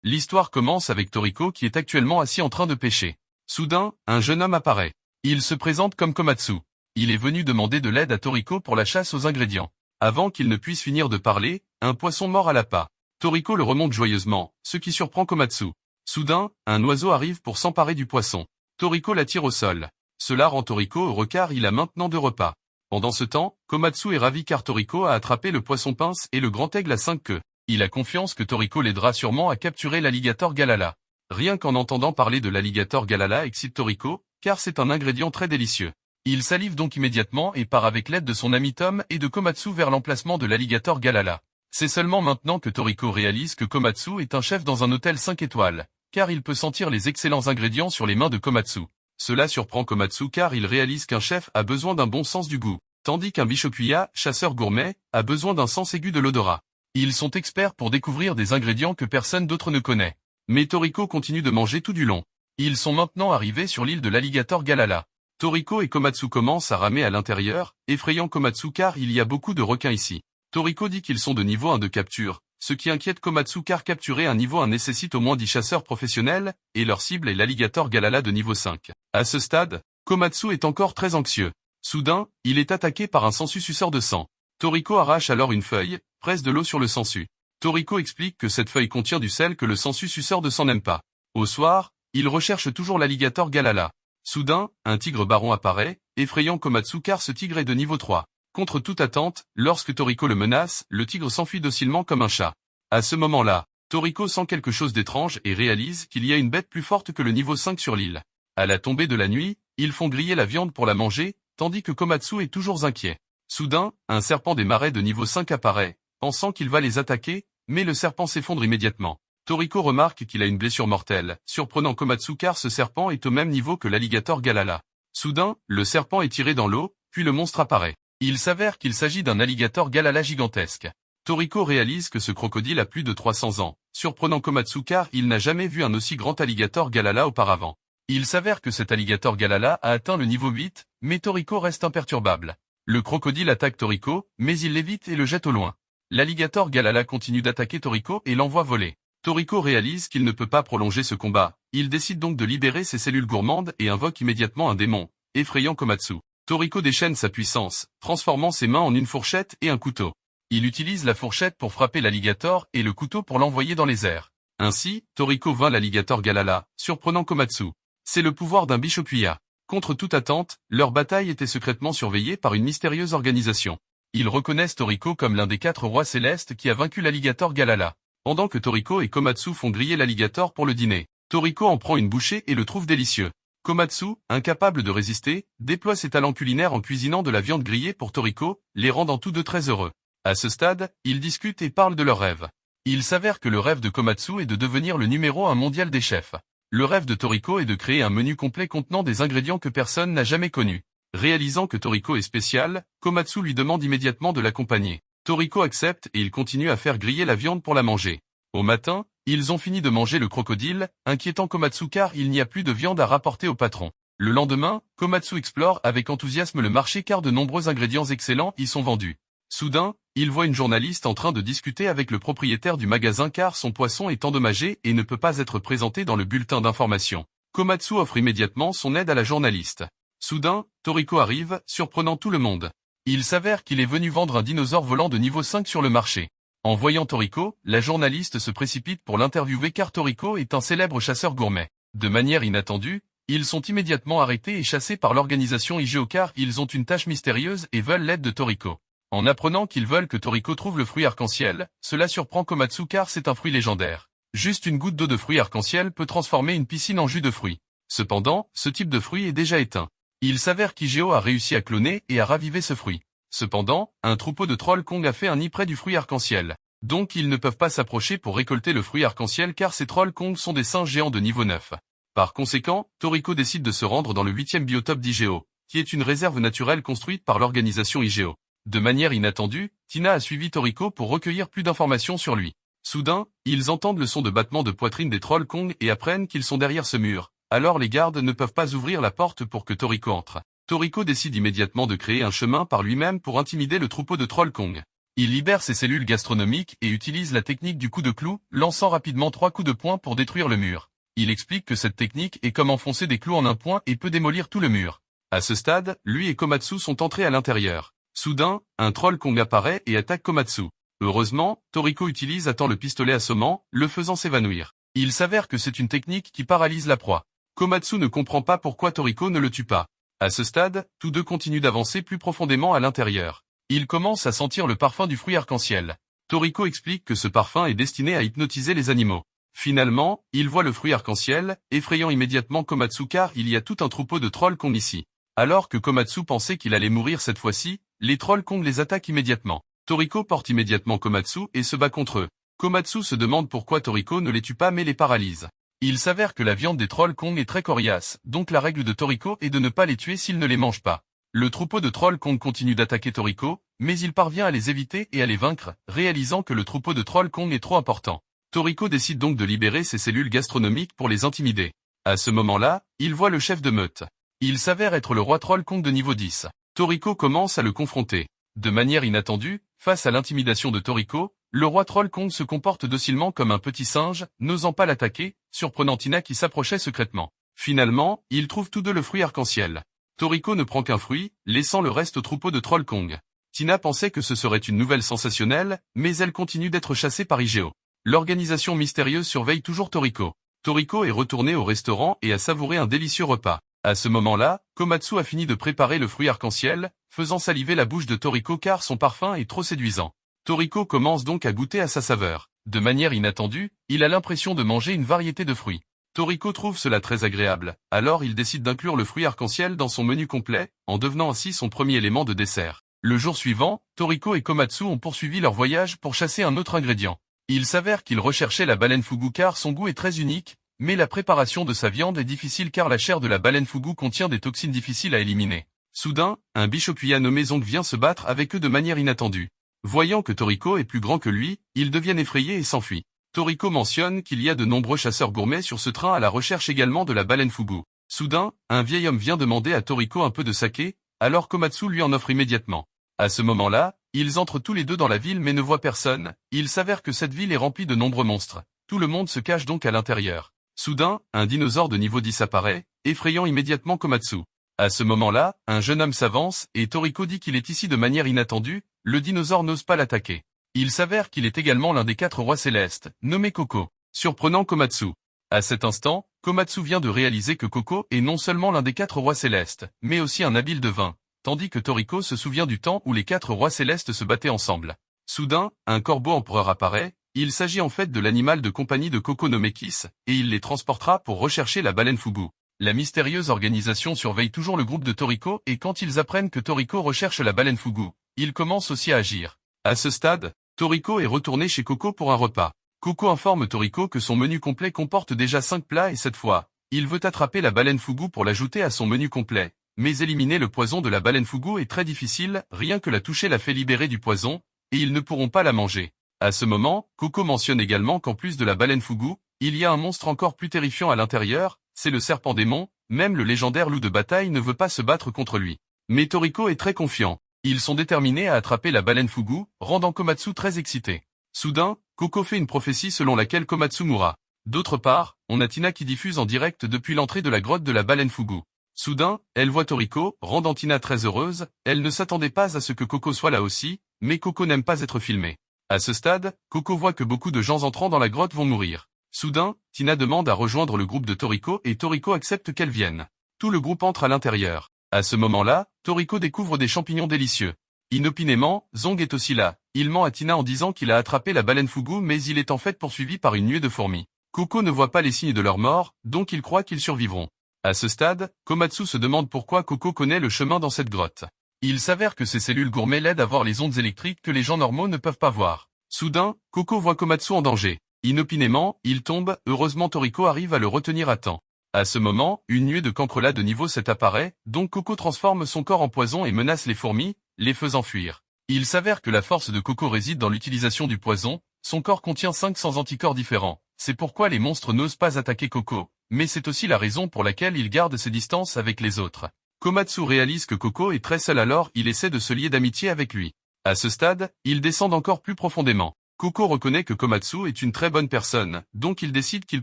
L'histoire commence avec Toriko qui est actuellement assis en train de pêcher. Soudain, un jeune homme apparaît. Il se présente comme Komatsu. Il est venu demander de l'aide à Toriko pour la chasse aux ingrédients. Avant qu'il ne puisse finir de parler, un poisson mord à l'appât. Toriko le remonte joyeusement, ce qui surprend Komatsu. Soudain, un oiseau arrive pour s'emparer du poisson. Toriko l'attire au sol. Cela rend Toriko heureux car il a maintenant 2 repas. Pendant ce temps, Komatsu est ravi car Toriko a attrapé le poisson pince et le grand aigle à 5 queues. Il a confiance que Toriko l'aidera sûrement à capturer l'alligator Galala. Rien qu'en entendant parler de l'alligator Galala excite Toriko, car c'est un ingrédient très délicieux. Il salive donc immédiatement et part avec l'aide de son ami Tom et de Komatsu vers l'emplacement de l'alligator Galala. C'est seulement maintenant que Toriko réalise que Komatsu est un chef dans un hôtel 5 étoiles, car il peut sentir les excellents ingrédients sur les mains de Komatsu. Cela surprend Komatsu car il réalise qu'un chef a besoin d'un bon sens du goût, tandis qu'un Bishokuya, chasseur gourmet, a besoin d'un sens aigu de l'odorat. Ils sont experts pour découvrir des ingrédients que personne d'autre ne connaît. Mais Toriko continue de manger tout du long. Ils sont maintenant arrivés sur l'île de l'alligator Galala. Toriko et Komatsu commencent à ramer à l'intérieur, effrayant Komatsu car il y a beaucoup de requins ici. Toriko dit qu'ils sont de niveau 1 de capture, ce qui inquiète Komatsu car capturer un niveau 1 nécessite au moins 10 chasseurs professionnels, et leur cible est l'alligator Galala de niveau 5. À ce stade, Komatsu est encore très anxieux. Soudain, il est attaqué par un sangsue suceur de sang. Toriko arrache alors une feuille, presse de l'eau sur le sangsue. Toriko explique que cette feuille contient du sel que le sangsue suceur de sang n'aime pas. Au soir, il recherche toujours l'alligator Galala. Soudain, un tigre baron apparaît, effrayant Komatsu car ce tigre est de niveau 3. Contre toute attente, lorsque Toriko le menace, le tigre s'enfuit docilement comme un chat. À ce moment-là, Toriko sent quelque chose d'étrange et réalise qu'il y a une bête plus forte que le niveau 5 sur l'île. À la tombée de la nuit, ils font griller la viande pour la manger, tandis que Komatsu est toujours inquiet. Soudain, un serpent des marais de niveau 5 apparaît, pensant qu'il va les attaquer, mais le serpent s'effondre immédiatement. Toriko remarque qu'il a une blessure mortelle, surprenant Komatsu car ce serpent est au même niveau que l'alligator Galala. Soudain, le serpent est tiré dans l'eau, puis le monstre apparaît. Il s'avère qu'il s'agit d'un alligator Galala gigantesque. Toriko réalise que ce crocodile a plus de 300 ans, surprenant Komatsu car il n'a jamais vu un aussi grand alligator Galala auparavant. Il s'avère que cet alligator Galala a atteint le niveau 8, mais Toriko reste imperturbable. Le crocodile attaque Toriko, mais il l'évite et le jette au loin. L'alligator Galala continue d'attaquer Toriko et l'envoie voler. Toriko réalise qu'il ne peut pas prolonger ce combat. Il décide donc de libérer ses cellules gourmandes et invoque immédiatement un démon, effrayant Komatsu. Toriko déchaîne sa puissance, transformant ses mains en une fourchette et un couteau. Il utilise la fourchette pour frapper l'alligator et le couteau pour l'envoyer dans les airs. Ainsi, Toriko vainc l'alligator Galala, surprenant Komatsu. C'est le pouvoir d'un Bishokuya. Contre toute attente, leur bataille était secrètement surveillée par une mystérieuse organisation. Ils reconnaissent Toriko comme l'un des 4 rois célestes qui a vaincu l'alligator Galala. Pendant que Toriko et Komatsu font griller l'alligator pour le dîner, Toriko en prend une bouchée et le trouve délicieux. Komatsu, incapable de résister, déploie ses talents culinaires en cuisinant de la viande grillée pour Toriko, les rendant tous deux très heureux. À ce stade, ils discutent et parlent de leurs rêves. Il s'avère que le rêve de Komatsu est de devenir le numéro 1 mondial des chefs. Le rêve de Toriko est de créer un menu complet contenant des ingrédients que personne n'a jamais connus. Réalisant que Toriko est spécial, Komatsu lui demande immédiatement de l'accompagner. Toriko accepte et il continue à faire griller la viande pour la manger. Au matin, ils ont fini de manger le crocodile, inquiétant Komatsu car il n'y a plus de viande à rapporter au patron. Le lendemain, Komatsu explore avec enthousiasme le marché car de nombreux ingrédients excellents y sont vendus. Soudain, il voit une journaliste en train de discuter avec le propriétaire du magasin car son poisson est endommagé et ne peut pas être présenté dans le bulletin d'information. Komatsu offre immédiatement son aide à la journaliste. Soudain, Toriko arrive, surprenant tout le monde. Il s'avère qu'il est venu vendre un dinosaure volant de niveau 5 sur le marché. En voyant Toriko, la journaliste se précipite pour l'interviewer car Toriko est un célèbre chasseur gourmet. De manière inattendue, ils sont immédiatement arrêtés et chassés par l'organisation IGO car ils ont une tâche mystérieuse et veulent l'aide de Toriko. En apprenant qu'ils veulent que Toriko trouve le fruit arc-en-ciel, cela surprend Komatsu car c'est un fruit légendaire. Juste une goutte d'eau de fruit arc-en-ciel peut transformer une piscine en jus de fruits. Cependant, ce type de fruit est déjà éteint. Il s'avère qu'IGO a réussi à cloner et à raviver ce fruit. Cependant, un troupeau de trolls Kong a fait un nid près du fruit arc-en-ciel. Donc ils ne peuvent pas s'approcher pour récolter le fruit arc-en-ciel car ces trolls Kong sont des singes géants de niveau 9. Par conséquent, Toriko décide de se rendre dans le 8e biotope d'IGO, qui est une réserve naturelle construite par l'organisation IGO. De manière inattendue, Tina a suivi Toriko pour recueillir plus d'informations sur lui. Soudain, ils entendent le son de battement de poitrine des trolls Kong et apprennent qu'ils sont derrière ce mur. Alors les gardes ne peuvent pas ouvrir la porte pour que Toriko entre. Toriko décide immédiatement de créer un chemin par lui-même pour intimider le troupeau de trolls Kong. Il libère ses cellules gastronomiques et utilise la technique du coup de clou, lançant rapidement 3 coups de poing pour détruire le mur. Il explique que cette technique est comme enfoncer des clous en un point et peut démolir tout le mur. À ce stade, lui et Komatsu sont entrés à l'intérieur. Soudain, un troll Kong apparaît et attaque Komatsu. Heureusement, Toriko utilise à temps le pistolet assommant, le faisant s'évanouir. Il s'avère que c'est une technique qui paralyse la proie. Komatsu ne comprend pas pourquoi Toriko ne le tue pas. À ce stade, tous deux continuent d'avancer plus profondément à l'intérieur. Ils commencent à sentir le parfum du fruit arc-en-ciel. Toriko explique que ce parfum est destiné à hypnotiser les animaux. Finalement, il voit le fruit arc-en-ciel, effrayant immédiatement Komatsu car il y a tout un troupeau de trolls Kong ici. Alors que Komatsu pensait qu'il allait mourir cette fois-ci, les trolls Kong les attaquent immédiatement. Toriko porte immédiatement Komatsu et se bat contre eux. Komatsu se demande pourquoi Toriko ne les tue pas mais les paralyse. Il s'avère que la viande des trolls Kong est très coriace, donc la règle de Toriko est de ne pas les tuer s'ils ne les mangent pas. Le troupeau de trolls Kong continue d'attaquer Toriko, mais il parvient à les éviter et à les vaincre, réalisant que le troupeau de trolls Kong est trop important. Toriko décide donc de libérer ses cellules gastronomiques pour les intimider. À ce moment-là, il voit le chef de meute. Il s'avère être le roi troll Kong de niveau 10. Toriko commence à le confronter. De manière inattendue, face à l'intimidation de Toriko, le roi troll Kong se comporte docilement comme un petit singe, n'osant pas l'attaquer, surprenant Tina qui s'approchait secrètement. Finalement, ils trouvent tous deux le fruit arc-en-ciel. Toriko ne prend qu'un fruit, laissant le reste au troupeau de troll Kong. Tina pensait que ce serait une nouvelle sensationnelle, mais elle continue d'être chassée par Igeo. L'organisation mystérieuse surveille toujours Toriko. Toriko est retourné au restaurant et a savouré un délicieux repas. À ce moment-là, Komatsu a fini de préparer le fruit arc-en-ciel, faisant saliver la bouche de Toriko car son parfum est trop séduisant. Toriko commence donc à goûter à sa saveur. De manière inattendue, il a l'impression de manger une variété de fruits. Toriko trouve cela très agréable, alors il décide d'inclure le fruit arc-en-ciel dans son menu complet, en devenant ainsi son premier élément de dessert. Le jour suivant, Toriko et Komatsu ont poursuivi leur voyage pour chasser un autre ingrédient. Il s'avère qu'ils recherchaient la baleine fugu car son goût est très unique, mais la préparation de sa viande est difficile car la chair de la baleine fugu contient des toxines difficiles à éliminer. Soudain, un Bishokuya nommé Zong vient se battre avec eux de manière inattendue. Voyant que Toriko est plus grand que lui, ils deviennent effrayés et s'enfuient. Toriko mentionne qu'il y a de nombreux chasseurs gourmets sur ce train à la recherche également de la baleine fugu. Soudain, un vieil homme vient demander à Toriko un peu de saké, alors Komatsu lui en offre immédiatement. À ce moment-là, ils entrent tous les deux dans la ville mais ne voient personne. Il s'avère que cette ville est remplie de nombreux monstres. Tout le monde se cache donc à l'intérieur. Soudain, un dinosaure de niveau 10 apparaît, effrayant immédiatement Komatsu. À ce moment-là, un jeune homme s'avance et Toriko dit qu'il est ici de manière inattendue, le dinosaure n'ose pas l'attaquer. Il s'avère qu'il est également l'un des 4 rois célestes, nommé Koko, surprenant Komatsu. À cet instant, Komatsu vient de réaliser que Koko est non seulement l'un des 4 rois célestes, mais aussi un habile devin, tandis que Toriko se souvient du temps où les 4 rois célestes se battaient ensemble. Soudain, un corbeau empereur apparaît, il s'agit en fait de l'animal de compagnie de Koko nommé Kiss, et il les transportera pour rechercher la baleine fugu. La mystérieuse organisation surveille toujours le groupe de Toriko et quand ils apprennent que Toriko recherche la baleine fugu, ils commencent aussi à agir. À ce stade, Toriko est retourné chez Koko pour un repas. Koko informe Toriko que son menu complet comporte déjà 5 plats et cette fois, il veut attraper la baleine fugu pour l'ajouter à son menu complet. Mais éliminer le poison de la baleine fugu est très difficile, rien que la toucher la fait libérer du poison, et ils ne pourront pas la manger. À ce moment, Koko mentionne également qu'en plus de la baleine fugu, il y a un monstre encore plus terrifiant à l'intérieur, c'est le serpent démon, même le légendaire loup de bataille ne veut pas se battre contre lui. Mais Toriko est très confiant. Ils sont déterminés à attraper la baleine fugu, rendant Komatsu très excité. Soudain, Koko fait une prophétie selon laquelle Komatsu mourra. D'autre part, on a Tina qui diffuse en direct depuis l'entrée de la grotte de la baleine fugu. Soudain, elle voit Toriko, rendant Tina très heureuse, elle ne s'attendait pas à ce que Koko soit là aussi, mais Koko n'aime pas être filmé. À ce stade, Koko voit que beaucoup de gens entrant dans la grotte vont mourir. Soudain, Tina demande à rejoindre le groupe de Toriko et Toriko accepte qu'elle vienne. Tout le groupe entre à l'intérieur. À ce moment-là, Toriko découvre des champignons délicieux. Inopinément, Zong est aussi là. Il ment à Tina en disant qu'il a attrapé la baleine fugu mais il est en fait poursuivi par une nuée de fourmis. Koko ne voit pas les signes de leur mort, donc il croit qu'ils survivront. À ce stade, Komatsu se demande pourquoi Koko connaît le chemin dans cette grotte. Il s'avère que ces cellules gourmets l'aident à voir les ondes électriques que les gens normaux ne peuvent pas voir. Soudain, Koko voit Komatsu en danger. Inopinément, il tombe, heureusement Toriko arrive à le retenir à temps. À ce moment, une nuée de cancrelats de niveau 7 apparaît, donc Koko transforme son corps en poison et menace les fourmis, les faisant fuir. Il s'avère que la force de Koko réside dans l'utilisation du poison, son corps contient 500 anticorps différents. C'est pourquoi les monstres n'osent pas attaquer Koko, mais c'est aussi la raison pour laquelle il garde ses distances avec les autres. Komatsu réalise que Koko est très seul alors il essaie de se lier d'amitié avec lui. À ce stade, ils descendent encore plus profondément. Koko reconnaît que Komatsu est une très bonne personne, donc il décide qu'il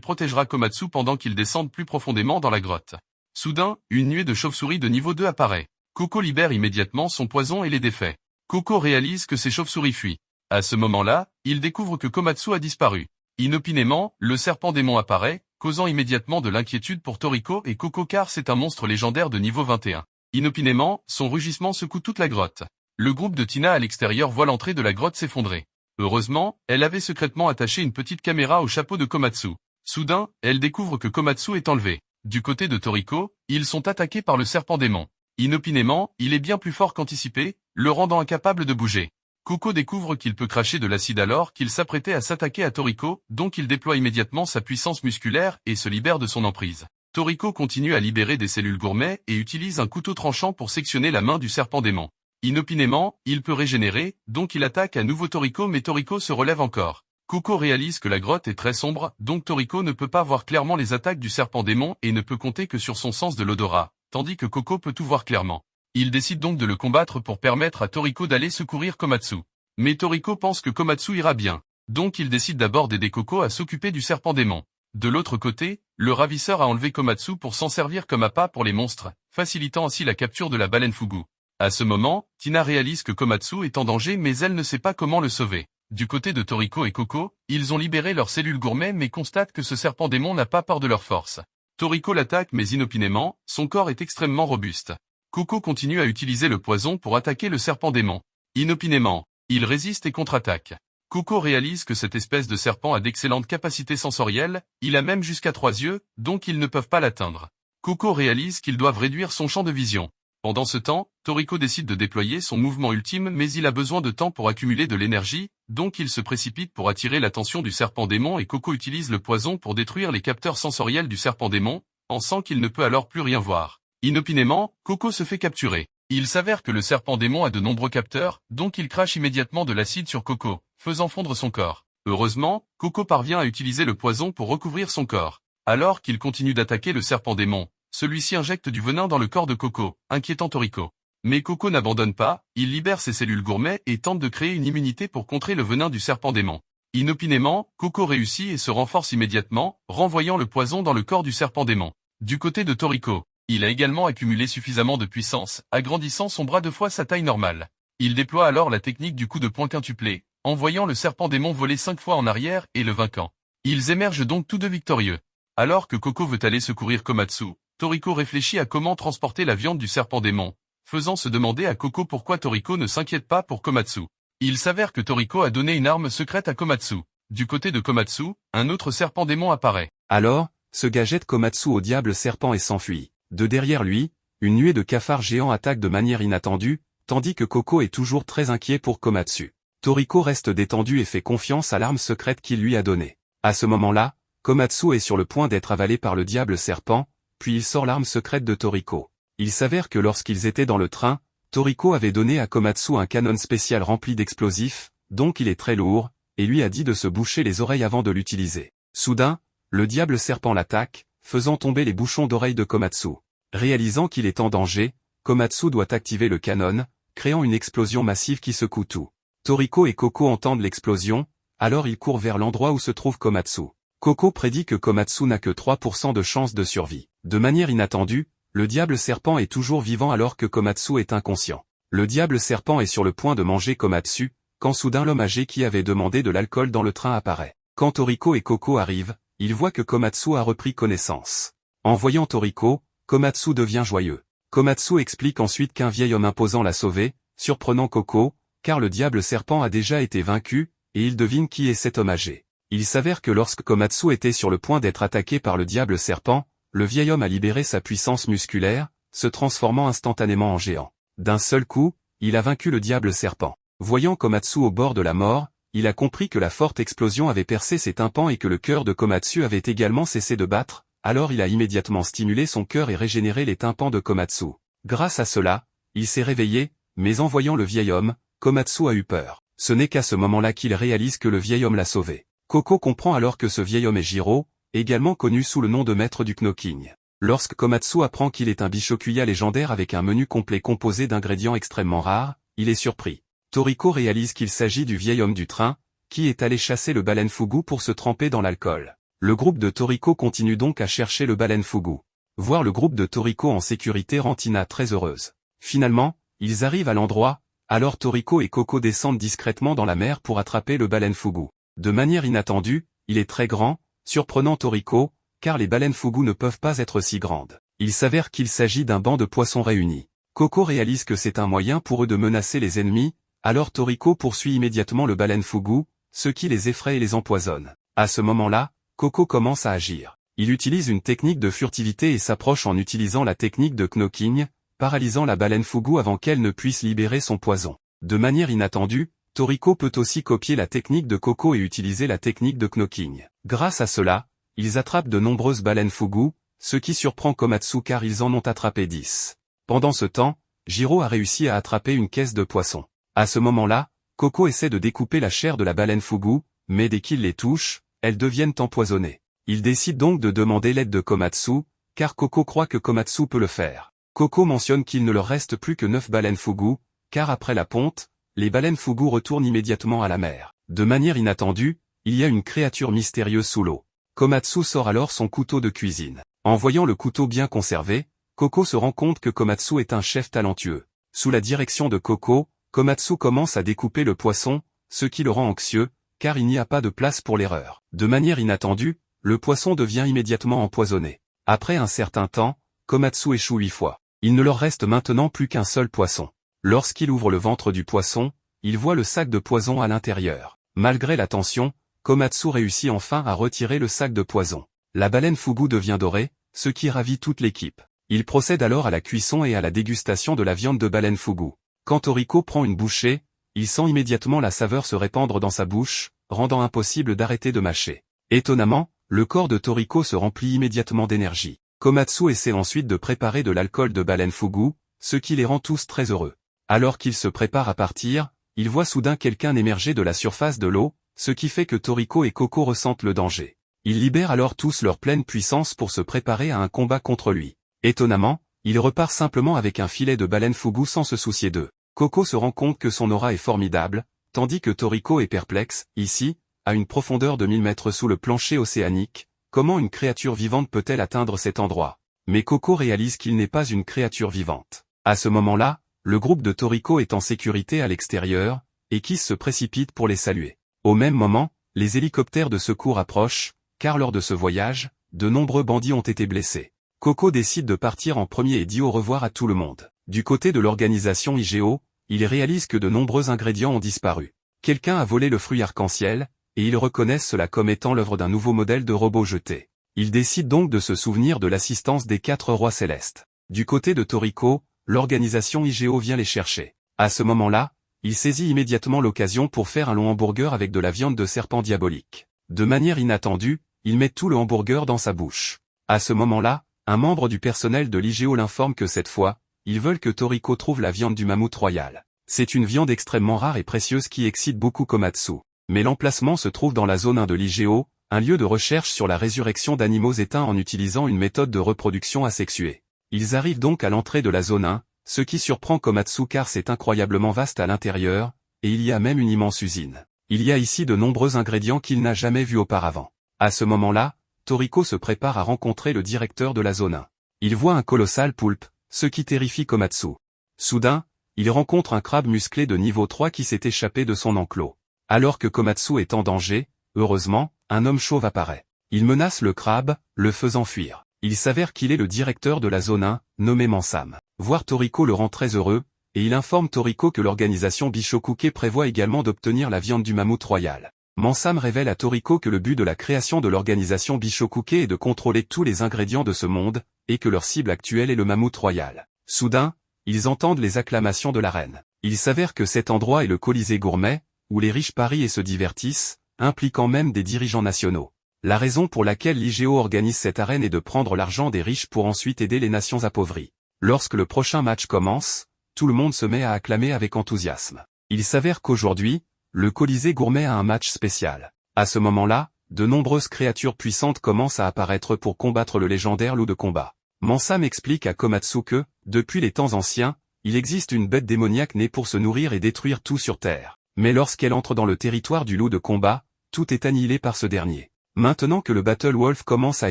protégera Komatsu pendant qu'ils descendent plus profondément dans la grotte. Soudain, une nuée de chauves-souris de niveau 2 apparaît. Koko libère immédiatement son poison et les défait. Koko réalise que ces chauves-souris fuient. À ce moment-là, il découvre que Komatsu a disparu. Inopinément, le serpent démon apparaît, causant immédiatement de l'inquiétude pour Toriko et Koko car c'est un monstre légendaire de niveau 21. Inopinément, son rugissement secoue toute la grotte. Le groupe de Tina à l'extérieur voit l'entrée de la grotte s'effondrer. Heureusement, elle avait secrètement attaché une petite caméra au chapeau de Komatsu. Soudain, elle découvre que Komatsu est enlevé. Du côté de Toriko, ils sont attaqués par le serpent démon. Inopinément, il est bien plus fort qu'anticipé, le rendant incapable de bouger. Koko découvre qu'il peut cracher de l'acide alors qu'il s'apprêtait à s'attaquer à Toriko, donc il déploie immédiatement sa puissance musculaire et se libère de son emprise. Toriko continue à libérer des cellules gourmets et utilise un couteau tranchant pour sectionner la main du serpent démon. Inopinément, il peut régénérer, donc il attaque à nouveau Toriko mais Toriko se relève encore. Koko réalise que la grotte est très sombre, donc Toriko ne peut pas voir clairement les attaques du serpent démon et ne peut compter que sur son sens de l'odorat, tandis que Koko peut tout voir clairement. Il décide donc de le combattre pour permettre à Toriko d'aller secourir Komatsu. Mais Toriko pense que Komatsu ira bien, donc il décide d'abord d'aider Koko à s'occuper du serpent démon. De l'autre côté, le ravisseur a enlevé Komatsu pour s'en servir comme appât pour les monstres, facilitant ainsi la capture de la baleine Fugu. À ce moment, Tina réalise que Komatsu est en danger mais elle ne sait pas comment le sauver. Du côté de Toriko et Koko, ils ont libéré leurs cellules gourmets mais constatent que ce serpent démon n'a pas peur de leur force. Toriko l'attaque mais inopinément, son corps est extrêmement robuste. Koko continue à utiliser le poison pour attaquer le serpent démon. Inopinément, il résiste et contre-attaque. Koko réalise que cette espèce de serpent a d'excellentes capacités sensorielles, il a même jusqu'à 3 yeux, donc ils ne peuvent pas l'atteindre. Koko réalise qu'ils doivent réduire son champ de vision. Pendant ce temps, Toriko décide de déployer son mouvement ultime mais il a besoin de temps pour accumuler de l'énergie, donc il se précipite pour attirer l'attention du serpent démon et Koko utilise le poison pour détruire les capteurs sensoriels du serpent démon, pensant qu'il ne peut alors plus rien voir. Inopinément, Koko se fait capturer. Il s'avère que le serpent démon a de nombreux capteurs, donc il crache immédiatement de l'acide sur Koko, faisant fondre son corps. Heureusement, Koko parvient à utiliser le poison pour recouvrir son corps. Alors qu'il continue d'attaquer le serpent démon, celui-ci injecte du venin dans le corps de Koko, inquiétant Toriko. Mais Koko n'abandonne pas, il libère ses cellules gourmets et tente de créer une immunité pour contrer le venin du serpent démon. Inopinément, Koko réussit et se renforce immédiatement, renvoyant le poison dans le corps du serpent démon. Du côté de Toriko, il a également accumulé suffisamment de puissance, agrandissant son bras 2 fois sa taille normale. Il déploie alors la technique du coup de poing quintuplé, envoyant le serpent démon voler 5 fois en arrière et le vainquant. Ils émergent donc tous deux victorieux. Alors que Koko veut aller secourir Komatsu, Toriko réfléchit à comment transporter la viande du serpent démon, faisant se demander à Koko pourquoi Toriko ne s'inquiète pas pour Komatsu. Il s'avère que Toriko a donné une arme secrète à Komatsu. Du côté de Komatsu, un autre serpent démon apparaît. Alors, ce gars jette Komatsu au diable serpent et s'enfuit. De derrière lui, une nuée de cafards géants attaque de manière inattendue, tandis que Koko est toujours très inquiet pour Komatsu. Toriko reste détendu et fait confiance à l'arme secrète qu'il lui a donnée. À ce moment-là, Komatsu est sur le point d'être avalé par le diable serpent, puis il sort l'arme secrète de Toriko. Il s'avère que lorsqu'ils étaient dans le train, Toriko avait donné à Komatsu un canon spécial rempli d'explosifs, donc il est très lourd, et lui a dit de se boucher les oreilles avant de l'utiliser. Soudain, le diable serpent l'attaque, faisant tomber les bouchons d'oreilles de Komatsu. Réalisant qu'il est en danger, Komatsu doit activer le canon, créant une explosion massive qui secoue tout. Toriko et Koko entendent l'explosion, alors ils courent vers l'endroit où se trouve Komatsu. Koko prédit que Komatsu n'a que 3% de chance de survie. De manière inattendue, le diable serpent est toujours vivant alors que Komatsu est inconscient. Le diable serpent est sur le point de manger Komatsu, quand soudain l'homme âgé qui avait demandé de l'alcool dans le train apparaît. Quand Toriko et Koko arrivent, ils voient que Komatsu a repris connaissance. En voyant Toriko, Komatsu devient joyeux. Komatsu explique ensuite qu'un vieil homme imposant l'a sauvé, surprenant Koko, car le diable serpent a déjà été vaincu, et il devine qui est cet homme âgé. Il s'avère que lorsque Komatsu était sur le point d'être attaqué par le diable serpent, le vieil homme a libéré sa puissance musculaire, se transformant instantanément en géant. D'un seul coup, il a vaincu le diable serpent. Voyant Komatsu au bord de la mort, il a compris que la forte explosion avait percé ses tympans et que le cœur de Komatsu avait également cessé de battre, alors il a immédiatement stimulé son cœur et régénéré les tympans de Komatsu. Grâce à cela, il s'est réveillé, mais en voyant le vieil homme, Komatsu a eu peur. Ce n'est qu'à ce moment-là qu'il réalise que le vieil homme l'a sauvé. Koko comprend alors que ce vieil homme est Jiro, également connu sous le nom de maître du Knocking. Lorsque Komatsu apprend qu'il est un Bishokuya légendaire avec un menu complet composé d'ingrédients extrêmement rares, il est surpris. Toriko réalise qu'il s'agit du vieil homme du train, qui est allé chasser le baleine Fugu pour se tremper dans l'alcool. Le groupe de Toriko continue donc à chercher le baleine Fugu. Voir le groupe de Toriko en sécurité rend Tina très heureuse. Finalement, ils arrivent à l'endroit, alors Toriko et Coco descendent discrètement dans la mer pour attraper le baleine Fugu. De manière inattendue, il est très grand, surprenant Toriko, car les baleines Fugu ne peuvent pas être si grandes. Il s'avère qu'il s'agit d'un banc de poissons réunis. Coco réalise que c'est un moyen pour eux de menacer les ennemis, alors Toriko poursuit immédiatement le baleine Fugu, ce qui les effraie et les empoisonne. À ce moment-là, Coco commence à agir. Il utilise une technique de furtivité et s'approche en utilisant la technique de knocking, paralysant la baleine Fugu avant qu'elle ne puisse libérer son poison. De manière inattendue, Toriko peut aussi copier la technique de Coco et utiliser la technique de knocking. Grâce à cela, ils attrapent de nombreuses baleines Fugu, ce qui surprend Komatsu car ils en ont attrapé 10. Pendant ce temps, Jiro a réussi à attraper une caisse de poissons. À ce moment-là, Coco essaie de découper la chair de la baleine Fugu, mais dès qu'il les touche, elles deviennent empoisonnées. Il décide donc de demander l'aide de Komatsu, car Coco croit que Komatsu peut le faire. Coco mentionne qu'il ne leur reste plus que 9 baleines Fugu, car après la ponte, les baleines Fugu retournent immédiatement à la mer. De manière inattendue, il y a une créature mystérieuse sous l'eau. Komatsu sort alors son couteau de cuisine. En voyant le couteau bien conservé, Coco se rend compte que Komatsu est un chef talentueux. Sous la direction de Coco, Komatsu commence à découper le poisson, ce qui le rend anxieux, car il n'y a pas de place pour l'erreur. De manière inattendue, le poisson devient immédiatement empoisonné. Après un certain temps, Komatsu échoue 8 fois. Il ne leur reste maintenant plus qu'un seul poisson. Lorsqu'il ouvre le ventre du poisson, il voit le sac de poison à l'intérieur. Malgré la tension, Komatsu réussit enfin à retirer le sac de poison. La baleine Fugu devient dorée, ce qui ravit toute l'équipe. Il procède alors à la cuisson et à la dégustation de la viande de baleine Fugu. Quand Toriko prend une bouchée, il sent immédiatement la saveur se répandre dans sa bouche, rendant impossible d'arrêter de mâcher. Étonnamment, le corps de Toriko se remplit immédiatement d'énergie. Komatsu essaie ensuite de préparer de l'alcool de baleine Fugu, ce qui les rend tous très heureux. Alors qu'il se prépare à partir, il voit soudain quelqu'un émerger de la surface de l'eau, ce qui fait que Toriko et Coco ressentent le danger. Ils libèrent alors tous leur pleine puissance pour se préparer à un combat contre lui. Étonnamment, il repart simplement avec un filet de baleine Fugu sans se soucier d'eux. Coco se rend compte que son aura est formidable, tandis que Toriko est perplexe. Ici, à une profondeur de 1000 mètres sous le plancher océanique, comment une créature vivante peut-elle atteindre cet endroit? Mais Coco réalise qu'il n'est pas une créature vivante. À ce moment-là, le groupe de Toriko est en sécurité à l'extérieur, et Kiss se précipite pour les saluer. Au même moment, les hélicoptères de secours approchent, car lors de ce voyage, de nombreux bandits ont été blessés. Coco décide de partir en premier et dit au revoir à tout le monde. Du côté de l'organisation IGO, il réalise que de nombreux ingrédients ont disparu. Quelqu'un a volé le fruit arc-en-ciel, et ils reconnaissent cela comme étant l'œuvre d'un nouveau modèle de robot jeté. Ils décident donc de se souvenir de l'assistance des 4 rois célestes. Du côté de Toriko, l'organisation IGO vient les chercher. À ce moment-là, il saisit immédiatement l'occasion pour faire un long hamburger avec de la viande de serpent diabolique. De manière inattendue, il met tout le hamburger dans sa bouche. À ce moment-là, un membre du personnel de l'IGO l'informe que cette fois, ils veulent que Toriko trouve la viande du mammouth royal. C'est une viande extrêmement rare et précieuse qui excite beaucoup Komatsu. Mais l'emplacement se trouve dans la zone 1 de l'IGO, un lieu de recherche sur la résurrection d'animaux éteints en utilisant une méthode de reproduction asexuée. Ils arrivent donc à l'entrée de la zone 1, ce qui surprend Komatsu car c'est incroyablement vaste à l'intérieur, et il y a même une immense usine. Il y a ici de nombreux ingrédients qu'il n'a jamais vus auparavant. À ce moment-là, Toriko se prépare à rencontrer le directeur de la zone 1. Il voit un colossal poulpe, ce qui terrifie Komatsu. Soudain, il rencontre un crabe musclé de niveau 3 qui s'est échappé de son enclos. Alors que Komatsu est en danger, heureusement, un homme chauve apparaît. Il menace le crabe, le faisant fuir. Il s'avère qu'il est le directeur de la zone 1, nommé Mansam. Voir Toriko le rend très heureux, et il informe Toriko que l'organisation Bishokuke prévoit également d'obtenir la viande du mammouth royal. Mansam révèle à Toriko que le but de la création de l'organisation Bishokuke est de contrôler tous les ingrédients de ce monde, et que leur cible actuelle est le mammouth royal. Soudain, ils entendent les acclamations de la reine. Il s'avère que cet endroit est le Colisée gourmet, où les riches parient et se divertissent, impliquant même des dirigeants nationaux. La raison pour laquelle l'IGO organise cette arène est de prendre l'argent des riches pour ensuite aider les nations appauvries. Lorsque le prochain match commence, tout le monde se met à acclamer avec enthousiasme. Il s'avère qu'aujourd'hui, le Colisée gourmet a un match spécial. À ce moment-là, de nombreuses créatures puissantes commencent à apparaître pour combattre le légendaire loup de combat. Mansam explique à Komatsu que, depuis les temps anciens, il existe une bête démoniaque née pour se nourrir et détruire tout sur Terre. Mais lorsqu'elle entre dans le territoire du loup de combat, tout est annihilé par ce dernier. Maintenant que le Battle Wolf commence à